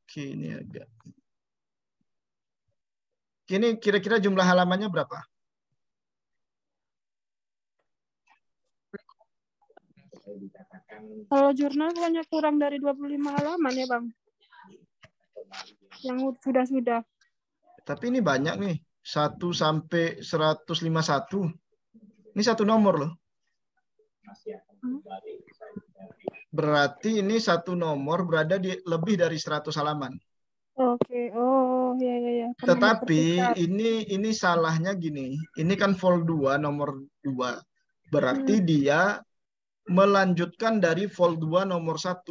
Oke, ini agak. Ini kira-kira jumlah halamannya berapa? Kalau jurnal bukannya kurang dari 25 halaman ya Bang? Yang sudah-sudah. Tapi ini banyak nih. 1 sampai 151. Ini satu nomor loh. Berarti ini satu nomor berada di lebih dari 100 halaman. Oke. Oh, ya. Kan nomor Tetapi terpisah. ini salahnya gini. Ini kan vol 2 nomor 2. Berarti dia melanjutkan dari vol 2 nomor 1.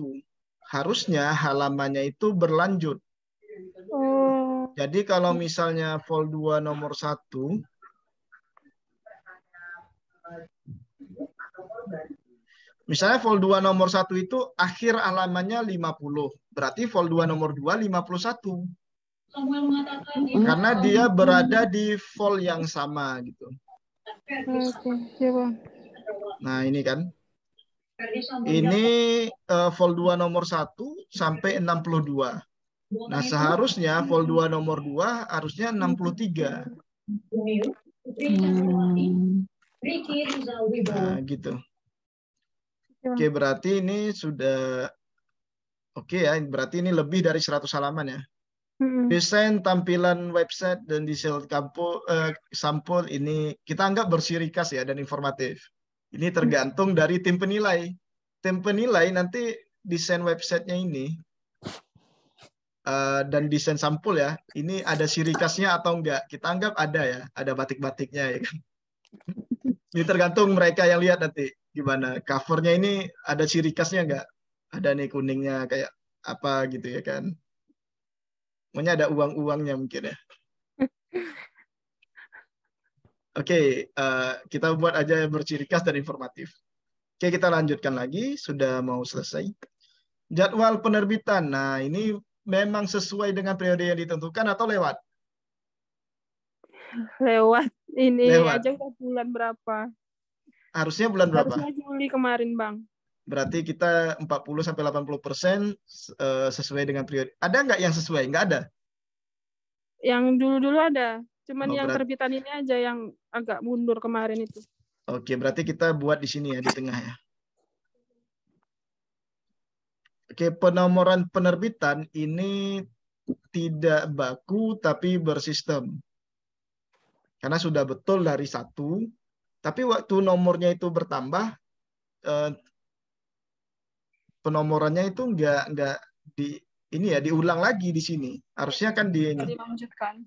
Harusnya halamannya itu berlanjut. Oh, Jadi kalau misalnya vol 2 nomor 1, misalnya vol 2 nomor 1 itu akhir halamannya 50. Berarti vol 2 nomor 2 51. Karena dia berada di vol yang sama gitu. oke. Ya, Bang. Nah, ini kan. Ini vol 2 nomor 1 sampai 62. Nah, seharusnya vol 2 nomor 2 harusnya 63. Nah, gitu. Oke, berarti ini sudah oke ya, berarti ini lebih dari 100 halaman ya. Desain tampilan website dan desain sampul ini kita anggap bersih khas ya dan informatif. Ini tergantung dari tim penilai. Tim penilai nanti desain websitenya ini dan desain sampul ya, ini ada ciri khasnya atau enggak. Kita anggap ada ya, ada batik-batiknya ya kan. Ini tergantung mereka yang lihat nanti gimana. Covernya ini ada ciri khasnya enggak? Ada nih kuningnya kayak apa gitu ya kan. Pokoknya ada uang-uangnya mungkin ya. Oke, kita buat aja yang berciri khas dan informatif. Oke, kita lanjutkan lagi. Sudah mau selesai. Jadwal penerbitan. Nah, ini memang sesuai dengan periode yang ditentukan atau lewat? Lewat. Ini Lewat. aja udah bulan berapa? Harusnya bulan berapa? Harusnya Juli kemarin, Bang. Berarti kita 40-80% sesuai dengan periode. Ada nggak yang sesuai? Nggak ada? Yang dulu-dulu ada. Cuman Oh, yang terbitan ini aja yang agak mundur kemarin itu. Oke, berarti kita buat di sini ya, di tengah ya. Oke, penomoran penerbitan ini tidak baku tapi bersistem. Karena sudah betul dari 1, tapi waktu nomornya itu bertambah, penomorannya itu nggak diulang lagi di sini. Harusnya kan dilanjutkan.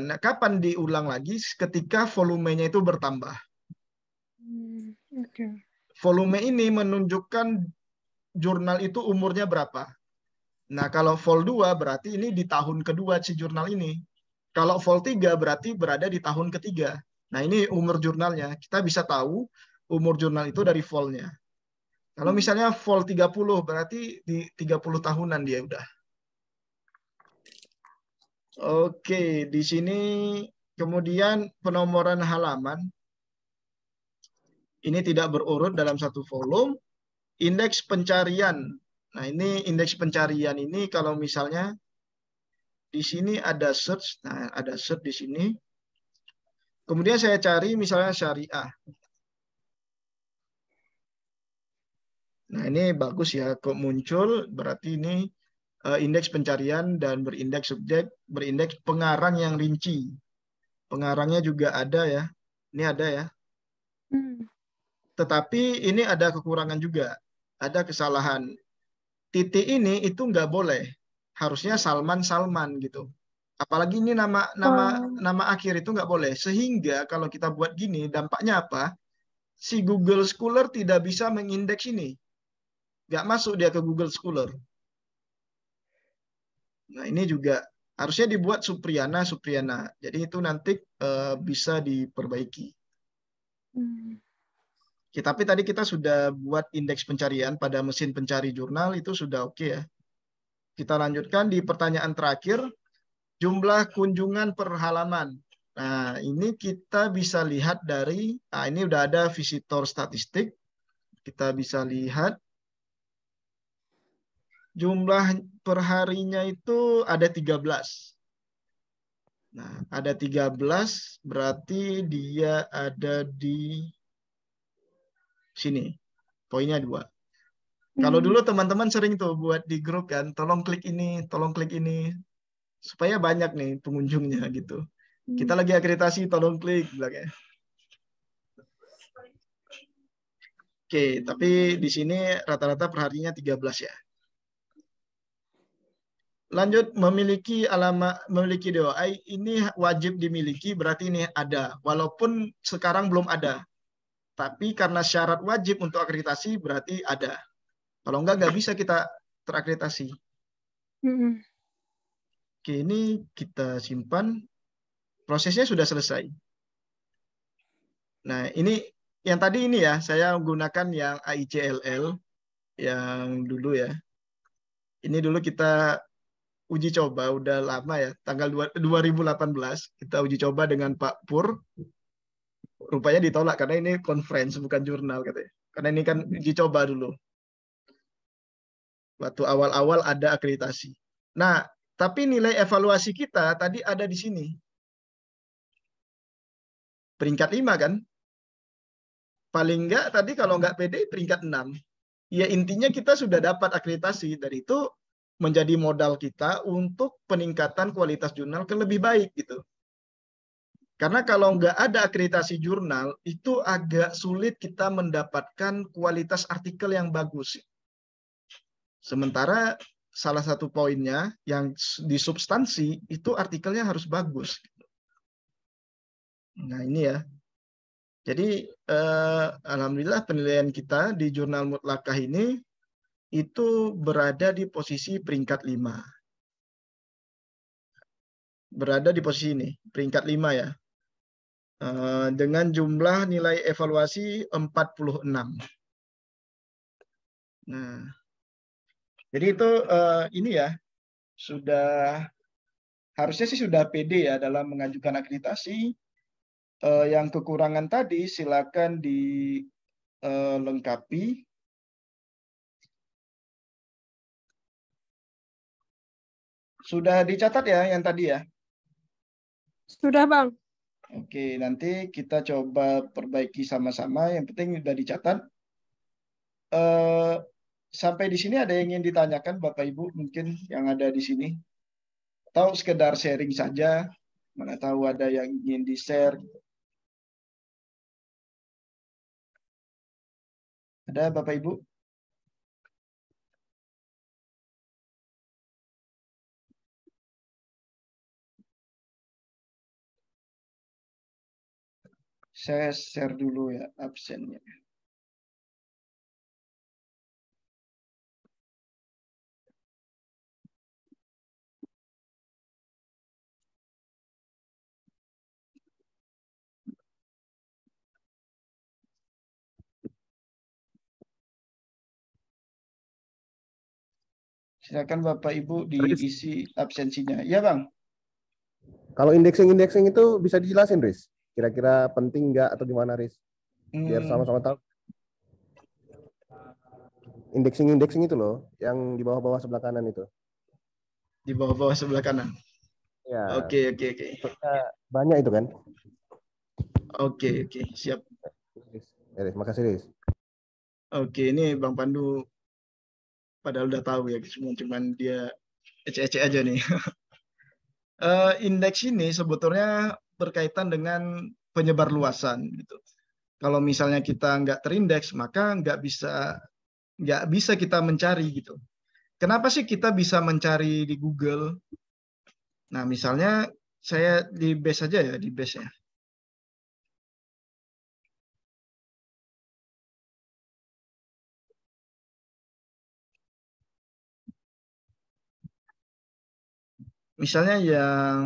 Nah, kapan diulang lagi? Ketika volumenya itu bertambah. Volume ini menunjukkan jurnal itu umurnya berapa. Nah, kalau vol 2 berarti ini di tahun kedua si jurnal ini. Kalau vol 3 berarti berada di tahun ketiga. Nah, ini umur jurnalnya. Kita bisa tahu umur jurnal itu dari volnya. Kalau misalnya vol 30 berarti di 30 tahunan dia udah. Oke, di sini kemudian penomoran halaman. Ini tidak berurut dalam satu volume. Indeks pencarian. Nah, ini indeks pencarian ini kalau misalnya di sini ada search. Nah, ada search di sini. Kemudian saya cari misalnya syariah. Nah, ini bagus ya. Kok muncul berarti ini indeks pencarian dan berindeks subjek, berindeks pengarang yang rinci. Pengarangnya juga ada ya. Ini ada ya. Tetapi ini ada kekurangan juga. Ada kesalahan. Titik ini itu nggak boleh. Harusnya Salman gitu. Apalagi ini nama akhir itu nggak boleh. Sehingga kalau kita buat gini, dampaknya apa? Si Google Scholar tidak bisa mengindeks ini. Nggak masuk dia ke Google Scholar. Nah, ini juga harusnya dibuat Supriyana. Jadi itu nanti bisa diperbaiki. Oke, tapi tadi kita sudah buat indeks pencarian pada mesin pencari jurnal, itu sudah oke ya. Kita lanjutkan di pertanyaan terakhir, jumlah kunjungan per halaman. Nah, ini kita bisa lihat dari, ini udah ada visitor statistik. Kita bisa lihat jumlah per harinya itu ada 13. Nah, ada 13 berarti dia ada di sini. Poinnya 2. Kalau dulu teman-teman sering tuh buat di grup kan, tolong klik ini, tolong klik ini. supaya banyak nih pengunjungnya gitu. Kita lagi akreditasi, tolong klik bilangnya. Oke, tapi di sini rata-rata perharinya 13 ya. Lanjut, memiliki DOI ini wajib dimiliki, berarti ini ada. Walaupun sekarang belum ada. Tapi karena syarat wajib untuk akreditasi berarti ada. Kalau nggak bisa kita terakreditasi. Oke, ini kita simpan. Prosesnya sudah selesai. Nah, ini yang tadi ini ya, saya menggunakan yang AICLL yang dulu ya. Ini dulu kita uji coba, udah lama ya, tanggal 2018 kita uji coba dengan Pak Pur. Rupanya ditolak karena ini conference bukan jurnal katanya. Karena ini kan uji coba dulu. Waktu awal-awal ada akreditasi. Nah, tapi nilai evaluasi kita tadi ada di sini. Peringkat 5 kan? Paling enggak tadi kalau enggak pede peringkat 6. Ya intinya kita sudah dapat akreditasi. Dari itu menjadi modal kita untuk peningkatan kualitas jurnal ke lebih baik gitu. Karena kalau enggak ada akreditasi jurnal, itu agak sulit kita mendapatkan kualitas artikel yang bagus. Sementara salah satu poinnya yang di substansi itu artikelnya harus bagus. Nah ini ya. Jadi alhamdulillah penilaian kita di jurnal Mutlakah ini itu berada di posisi peringkat 5. Berada di posisi ini, peringkat 5 ya. Dengan jumlah nilai evaluasi 46. Nah, jadi itu ini ya, sudah harusnya sih sudah pede ya dalam mengajukan akreditasi. Yang kekurangan tadi silakan dilengkapi. Sudah dicatat ya yang tadi ya? Sudah, Bang. Oke, nanti kita coba perbaiki sama-sama. Yang penting sudah dicatat. Sampai di sini ada yang ingin ditanyakan Bapak Ibu mungkin yang ada di sini? Atau sekedar sharing saja? Mana tahu ada yang ingin di-share. Ada Bapak Ibu? Saya share dulu ya absennya. Silakan Bapak Ibu diisi absensinya. Ya Bang. Kalau indexing itu bisa dijelasin, Riz? Kira-kira penting nggak atau gimana, Riz? Biar sama-sama tahu. Indexing itu loh, yang di bawah-bawah sebelah kanan itu. Di bawah-bawah sebelah kanan. Ya. Oke. Banyak itu kan? Oke, siap. Ya, Riz, makasih, Riz. Oke, ini Bang Pandu padahal udah tahu ya, cuman dia ece-ece aja nih. Indeks ini sebetulnya berkaitan dengan penyebar luasan gitu. Kalau misalnya kita nggak terindeks, maka nggak bisa kita mencari gitu. Kenapa sih kita bisa mencari di Google? Nah, misalnya saya di base aja ya, di base ya. Misalnya yang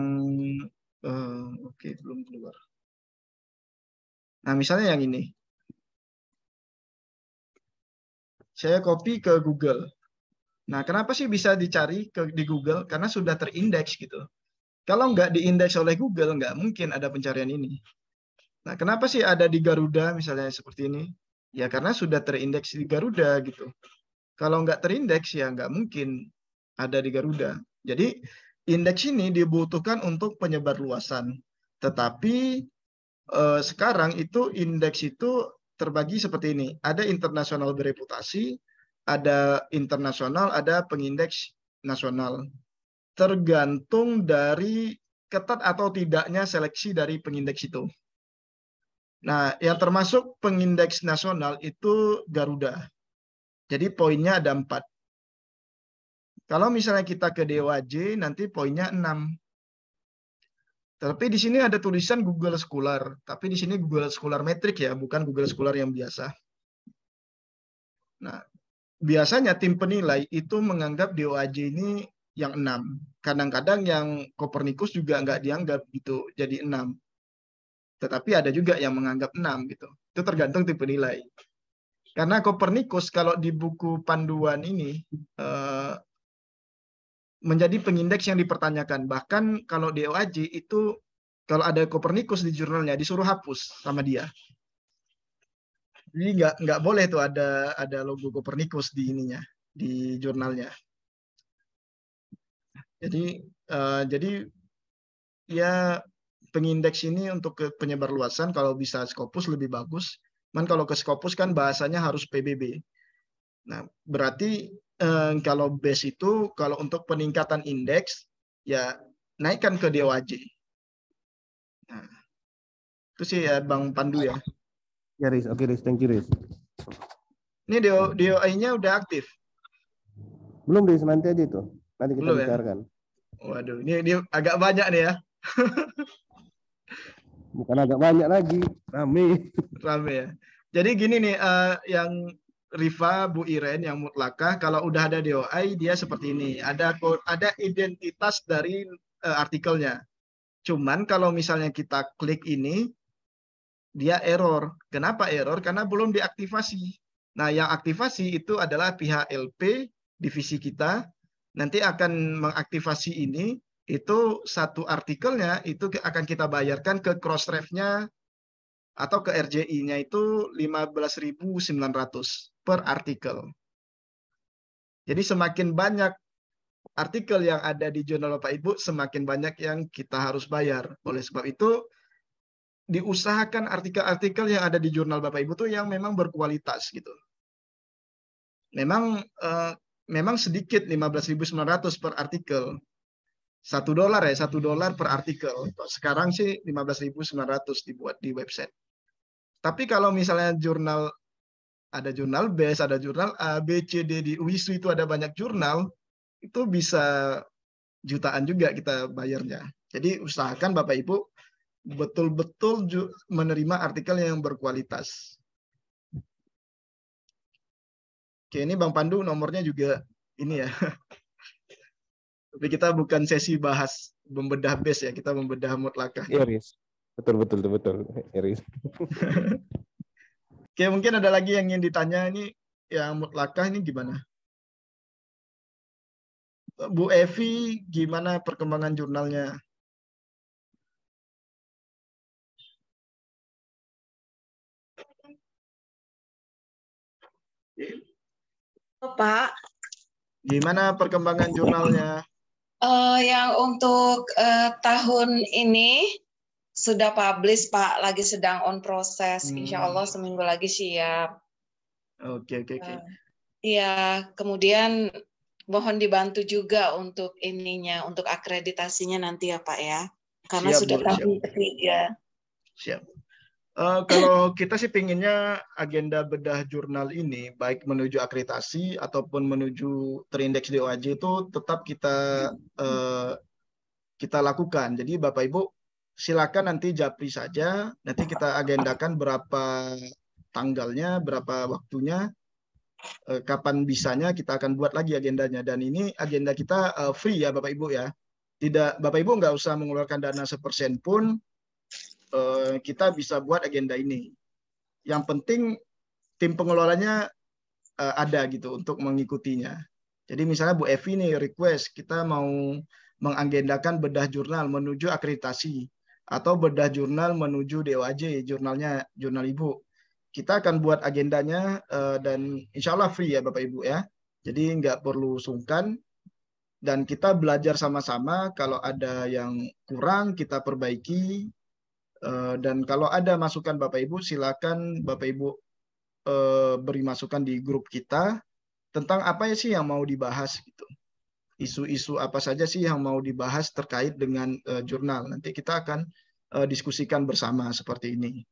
oke, belum keluar. Nah, misalnya yang ini. Saya copy ke Google. Nah, kenapa sih bisa dicari di Google? Karena sudah terindeks gitu. Kalau nggak diindeks oleh Google, nggak mungkin ada pencarian ini. Nah, kenapa sih ada di Garuda misalnya seperti ini? Ya karena sudah terindeks di Garuda gitu. Kalau nggak terindeks ya nggak mungkin ada di Garuda. Jadi indeks ini dibutuhkan untuk penyebar luasan. Tetapi sekarang itu indeks itu terbagi seperti ini. Ada internasional bereputasi, ada internasional, ada pengindeks nasional. tergantung dari ketat atau tidaknya seleksi dari pengindeks itu. Nah, yang termasuk pengindeks nasional itu Garuda. Jadi poinnya ada 4. Kalau misalnya kita ke DOAJ, nanti poinnya 6. Tapi di sini ada tulisan Google Scholar. Tapi di sini Google Scholar Metric ya, bukan Google Scholar yang biasa. Nah, biasanya tim penilai itu menganggap DOAJ ini yang 6. Kadang-kadang yang Copernicus juga nggak dianggap gitu, jadi 6. Tetapi ada juga yang menganggap 6 gitu. Itu tergantung tim penilai. Karena Copernicus kalau di buku panduan ini menjadi pengindeks yang dipertanyakan. Bahkan kalau DOAJ itu kalau ada Copernicus di jurnalnya disuruh hapus sama dia. Jadi nggak boleh tuh ada logo Copernicus di ininya, di jurnalnya. Jadi ya pengindeks ini untuk ke penyebarluasan kalau bisa Scopus lebih bagus. Cuman kalau ke Scopus kan bahasanya harus PBB. Nah, berarti kalau base itu kalau untuk peningkatan indeks ya naikkan ke DOAJ. Nah, itu sih ya Bang Pandu ya. Ya, Riz. Oke, Riz. Thank you, Riz. Ini DOI-nya udah aktif? Belum, Riz. Nanti aja itu. Nanti kita Belum ya? bicarakan. Waduh, ini agak banyak nih ya. Bukan agak banyak lagi. Rame. Rame ya. Jadi gini nih, yang Riva, Bu Iren, yang mutlakah, kalau udah ada DOI, dia seperti ini. Ada identitas dari artikelnya. Cuman kalau misalnya kita klik ini, dia error. Kenapa error? Karena belum diaktifasi. Nah, yang aktivasi itu adalah pihak LP, divisi kita, nanti akan mengaktifasi ini, itu satu artikelnya itu akan kita bayarkan ke Crossref-nya atau ke RJI-nya itu 15.900 per artikel. Jadi semakin banyak artikel yang ada di jurnal Bapak Ibu, semakin banyak yang kita harus bayar. Oleh sebab itu, diusahakan artikel-artikel yang ada di jurnal Bapak Ibu tuh yang memang berkualitas gitu. Memang sedikit 15.900 per artikel. $1 ya, $1 per artikel. Sekarang sih 15.900 dibuat di website. Tapi kalau misalnya jurnal, ada jurnal base, ada jurnal A, B, C, D, di UISU itu ada banyak jurnal, itu bisa jutaan juga kita bayarnya. Jadi usahakan Bapak Ibu betul-betul menerima artikel yang berkualitas. Oke, ini Bang Pandu nomornya juga ini ya. Tapi kita bukan sesi bahas membedah base ya, kita membedah mutlakah. Iya, Riz. Betul. Riz. Oke, mungkin ada lagi yang ingin ditanya ini, yang mutlakah ini gimana? Bu Evi, gimana perkembangan jurnalnya? Pak, Gimana perkembangan jurnalnya? yang untuk tahun ini sudah publish, Pak. Lagi sedang on proses. Insya Allah seminggu lagi siap. Oke. Iya, kemudian mohon dibantu juga untuk ininya, untuk akreditasinya nanti ya, Pak ya. Karena Siap, sudah Bu, tahun siap. ketiga. Siap. Kalau kita sih pinginnya agenda bedah jurnal ini, baik menuju akreditasi ataupun menuju terindeks DOAJ itu tetap kita lakukan. Jadi Bapak Ibu silakan nanti japri saja, nanti kita agendakan berapa tanggalnya, berapa waktunya, kapan bisanya kita akan buat lagi agendanya. Dan ini agenda kita free ya Bapak Ibu ya. Tidak, Bapak Ibu nggak usah mengeluarkan dana sepersen pun, kita bisa buat agenda ini. Yang penting tim pengelolanya ada gitu untuk mengikutinya. Jadi misalnya Bu Evi nih request kita mau mengagendakan bedah jurnal menuju akreditasi atau bedah jurnal menuju DOAJ, jurnalnya jurnal Ibu. Kita akan buat agendanya dan insya Allah free ya Bapak Ibu ya. Jadi nggak perlu sungkan dan kita belajar sama-sama. Kalau ada yang kurang kita perbaiki. Dan kalau ada masukan Bapak Ibu, silakan Bapak Ibu beri masukan di grup kita tentang apa sih yang mau dibahas gitu. isu-isu apa saja sih yang mau dibahas terkait dengan jurnal. Nanti kita akan diskusikan bersama seperti ini.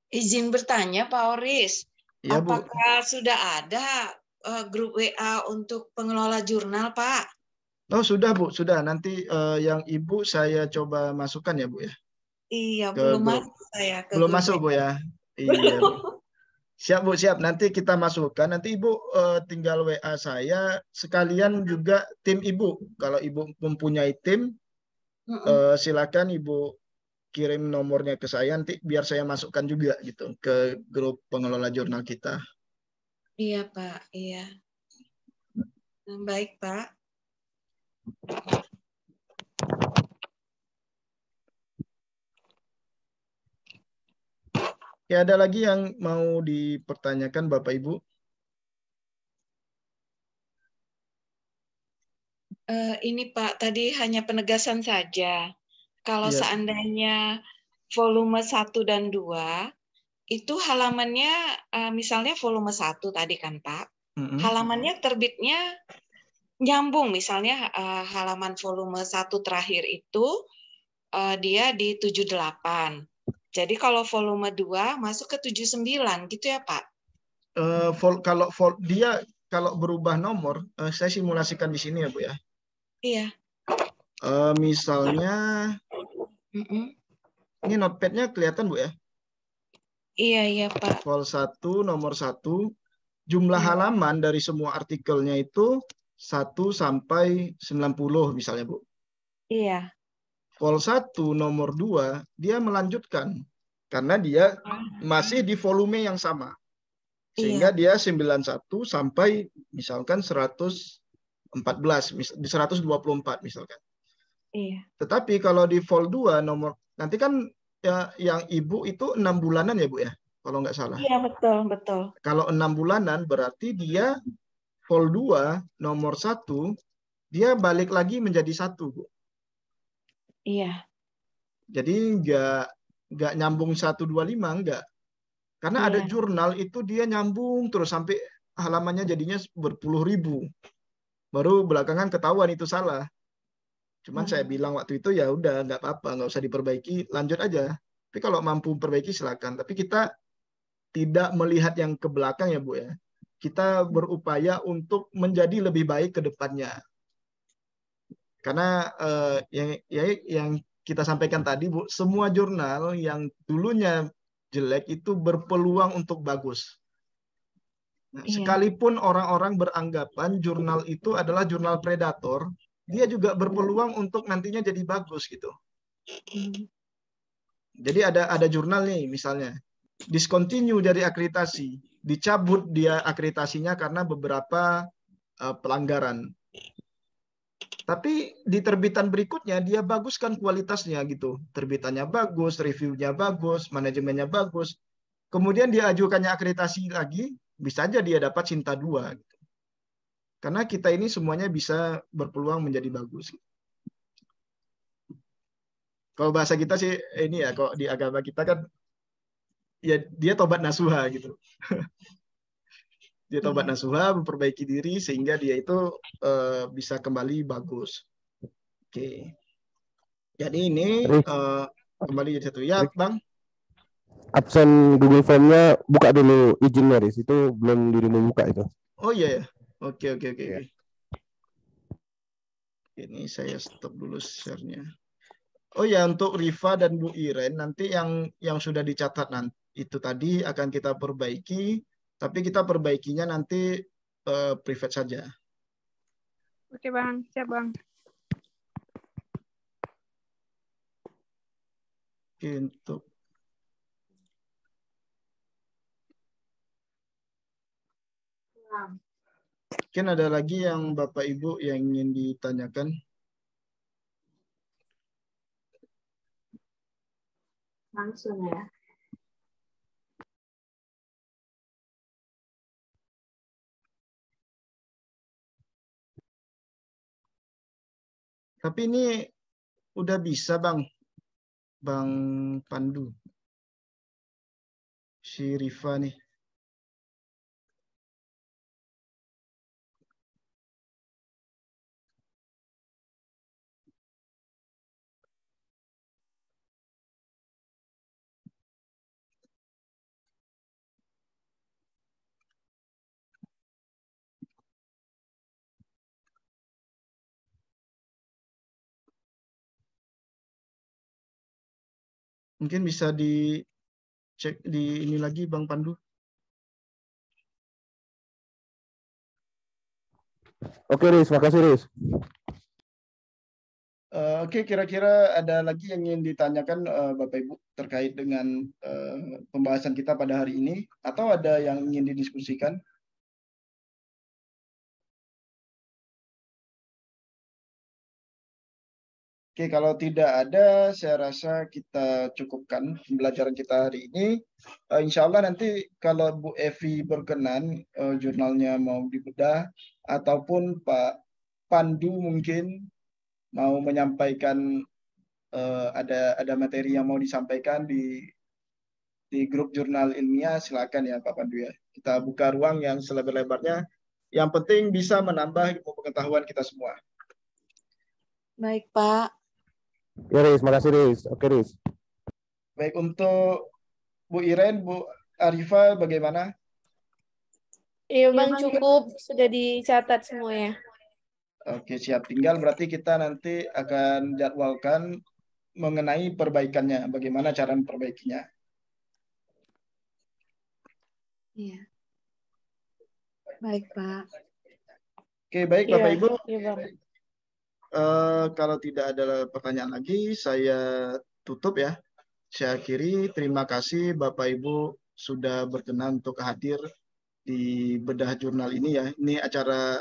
Izin bertanya Pak Oris, Ya, Bu. apakah sudah ada grup WA untuk pengelola jurnal, Pak? Oh, sudah, Bu. Sudah. Nanti yang Ibu saya coba masukkan ya, Bu ya. Iya, Ke belum grup. masuk saya ke Belum grup masuk, Bu WA. ya. Iya, Bu. Siap, Bu, siap. Nanti kita masukkan. Nanti Ibu tinggal WA saya. Sekalian juga tim Ibu. Kalau Ibu mempunyai tim, silakan Ibu kirim nomornya ke saya. Nanti biar saya masukkan juga gitu ke grup pengelola jurnal kita. Iya, Pak. Iya. Baik, Pak. Ya, ada lagi yang mau dipertanyakan Bapak Ibu? Ini Pak, tadi hanya penegasan saja. Kalau Iya. seandainya volume 1 dan 2, itu halamannya, misalnya volume 1 tadi kan Pak, halamannya terbitnya nyambung. Misalnya halaman volume 1 terakhir itu dia di 78. Jadi kalau volume 2 masuk ke 79 gitu ya Pak? Kalau berubah nomor, saya simulasikan di sini ya Bu ya. Iya. Misalnya, ini notepad-nya kelihatan Bu ya? Iya Pak. Vol 1, nomor 1, jumlah halaman dari semua artikelnya itu 1 sampai 90 misalnya Bu. Iya. Vol 1, nomor 2, dia melanjutkan. Karena dia masih di volume yang sama. Sehingga dia 91 sampai misalkan 114, 124 misalkan. Iya. Tetapi kalau di vol 2 nomor, nanti kan ya, yang Ibu itu 6 bulanan ya Bu ya, kalau nggak salah. Iya, betul. Kalau 6 bulanan berarti dia vol 2 nomor 1, dia balik lagi menjadi 1 Bu. Iya. Jadi nggak nyambung 125, enggak. Karena ada jurnal itu dia nyambung terus sampai halamannya jadinya berpuluh ribu. Baru belakangan ketahuan itu salah. Cuman saya bilang waktu itu ya udah nggak apa-apa, nggak usah diperbaiki, lanjut aja. Tapi kalau mampu perbaiki silakan. Tapi kita tidak melihat yang ke belakang ya Bu ya. Kita berupaya untuk menjadi lebih baik ke depannya. Karena yang kita sampaikan tadi Bu, semua jurnal yang dulunya jelek itu berpeluang untuk bagus. Nah, sekalipun orang-orang beranggapan jurnal itu adalah jurnal predator, dia juga berpeluang untuk nantinya jadi bagus gitu. Jadi ada jurnal nih misalnya discontinue dari akreditasi, dicabut dia akreditasinya karena beberapa pelanggaran. Tapi di terbitan berikutnya dia baguskan kualitasnya gitu. Terbitannya bagus, reviewnya bagus, manajemennya bagus. Kemudian dia ajukannya akreditasi lagi, bisa aja dia dapat Sinta 2. Gitu. Karena kita ini semuanya bisa berpeluang menjadi bagus. Kalau bahasa kita sih ini ya, kalau di agama kita kan ya dia tobat nasuha gitu. Dia tobat nasuha, memperbaiki diri sehingga dia itu bisa kembali bagus. Oke. Jadi ini kembali jadi satu. Ya, Bang. Absen Google Form-nya buka dulu izinnya, Riz. Itu belum dirimu buka itu. Oh iya ya. Oke. Ya. Ini saya stop dulu share-nya. Oh ya, untuk Riva dan Bu Iren nanti yang sudah dicatat nanti itu tadi akan kita perbaiki, tapi kita perbaikinya nanti private saja. Oke Bang, siap Bang. Oke, untuk mungkin ada lagi yang Bapak Ibu yang ingin ditanyakan? Langsung ya. Tapi ini udah bisa Bang Pandu. Si Riva nih. Mungkin bisa dicek di ini lagi Bang Pandu. Oke, Riz. Makasih, Riz. Oke, kira-kira ada lagi yang ingin ditanyakan Bapak Ibu terkait dengan pembahasan kita pada hari ini, atau ada yang ingin didiskusikan? Oke, kalau tidak ada, saya rasa kita cukupkan pembelajaran kita hari ini. Insya Allah nanti kalau Bu Evi berkenan, jurnalnya mau dibedah, ataupun Pak Pandu mungkin mau menyampaikan, ada materi yang mau disampaikan di grup jurnal ilmiah, silakan ya Pak Pandu ya. Kita buka ruang yang selebar-lebarnya. Yang penting bisa menambah ilmu pengetahuan kita semua. Baik, Pak. Ya, Riz. Makasih, Riz. Oke, Riz. Baik, untuk Bu Iren, Bu Arifa, bagaimana? Iya, Bang, cukup. Sudah dicatat semuanya. Oke, siap. Tinggal berarti kita nanti akan jadwalkan mengenai perbaikannya. Bagaimana cara memperbaikinya. Iya. Baik, Pak. Oke, baik Bapak Ibu. Iya, Bang. Kalau tidak ada pertanyaan lagi, saya tutup ya. Saya akhiri. Terima kasih Bapak Ibu sudah berkenan untuk hadir di bedah jurnal ini ya. Ini acara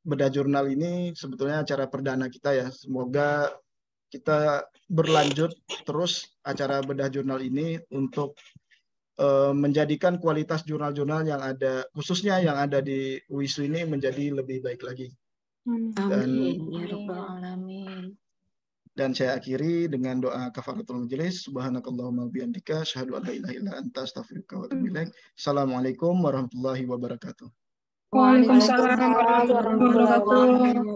bedah jurnal ini sebetulnya acara perdana kita ya. Semoga kita berlanjut terus acara bedah jurnal ini untuk menjadikan kualitas jurnal-jurnal yang ada, khususnya yang ada di UISU ini menjadi lebih baik lagi. Amin. Ya Rabbal Alamin. Dan saya akhiri dengan doa kafaratul majelis. Subhanakallahumma bihamdika asyhadu an la ilaha illa anta astaghfiruka wa atubu ilaik. Assalamualaikum warahmatullahi wabarakatuh. Waalaikumsalam warahmatullahi wabarakatuh.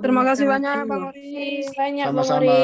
Terima kasih banyak Bang Moris. Sama-sama.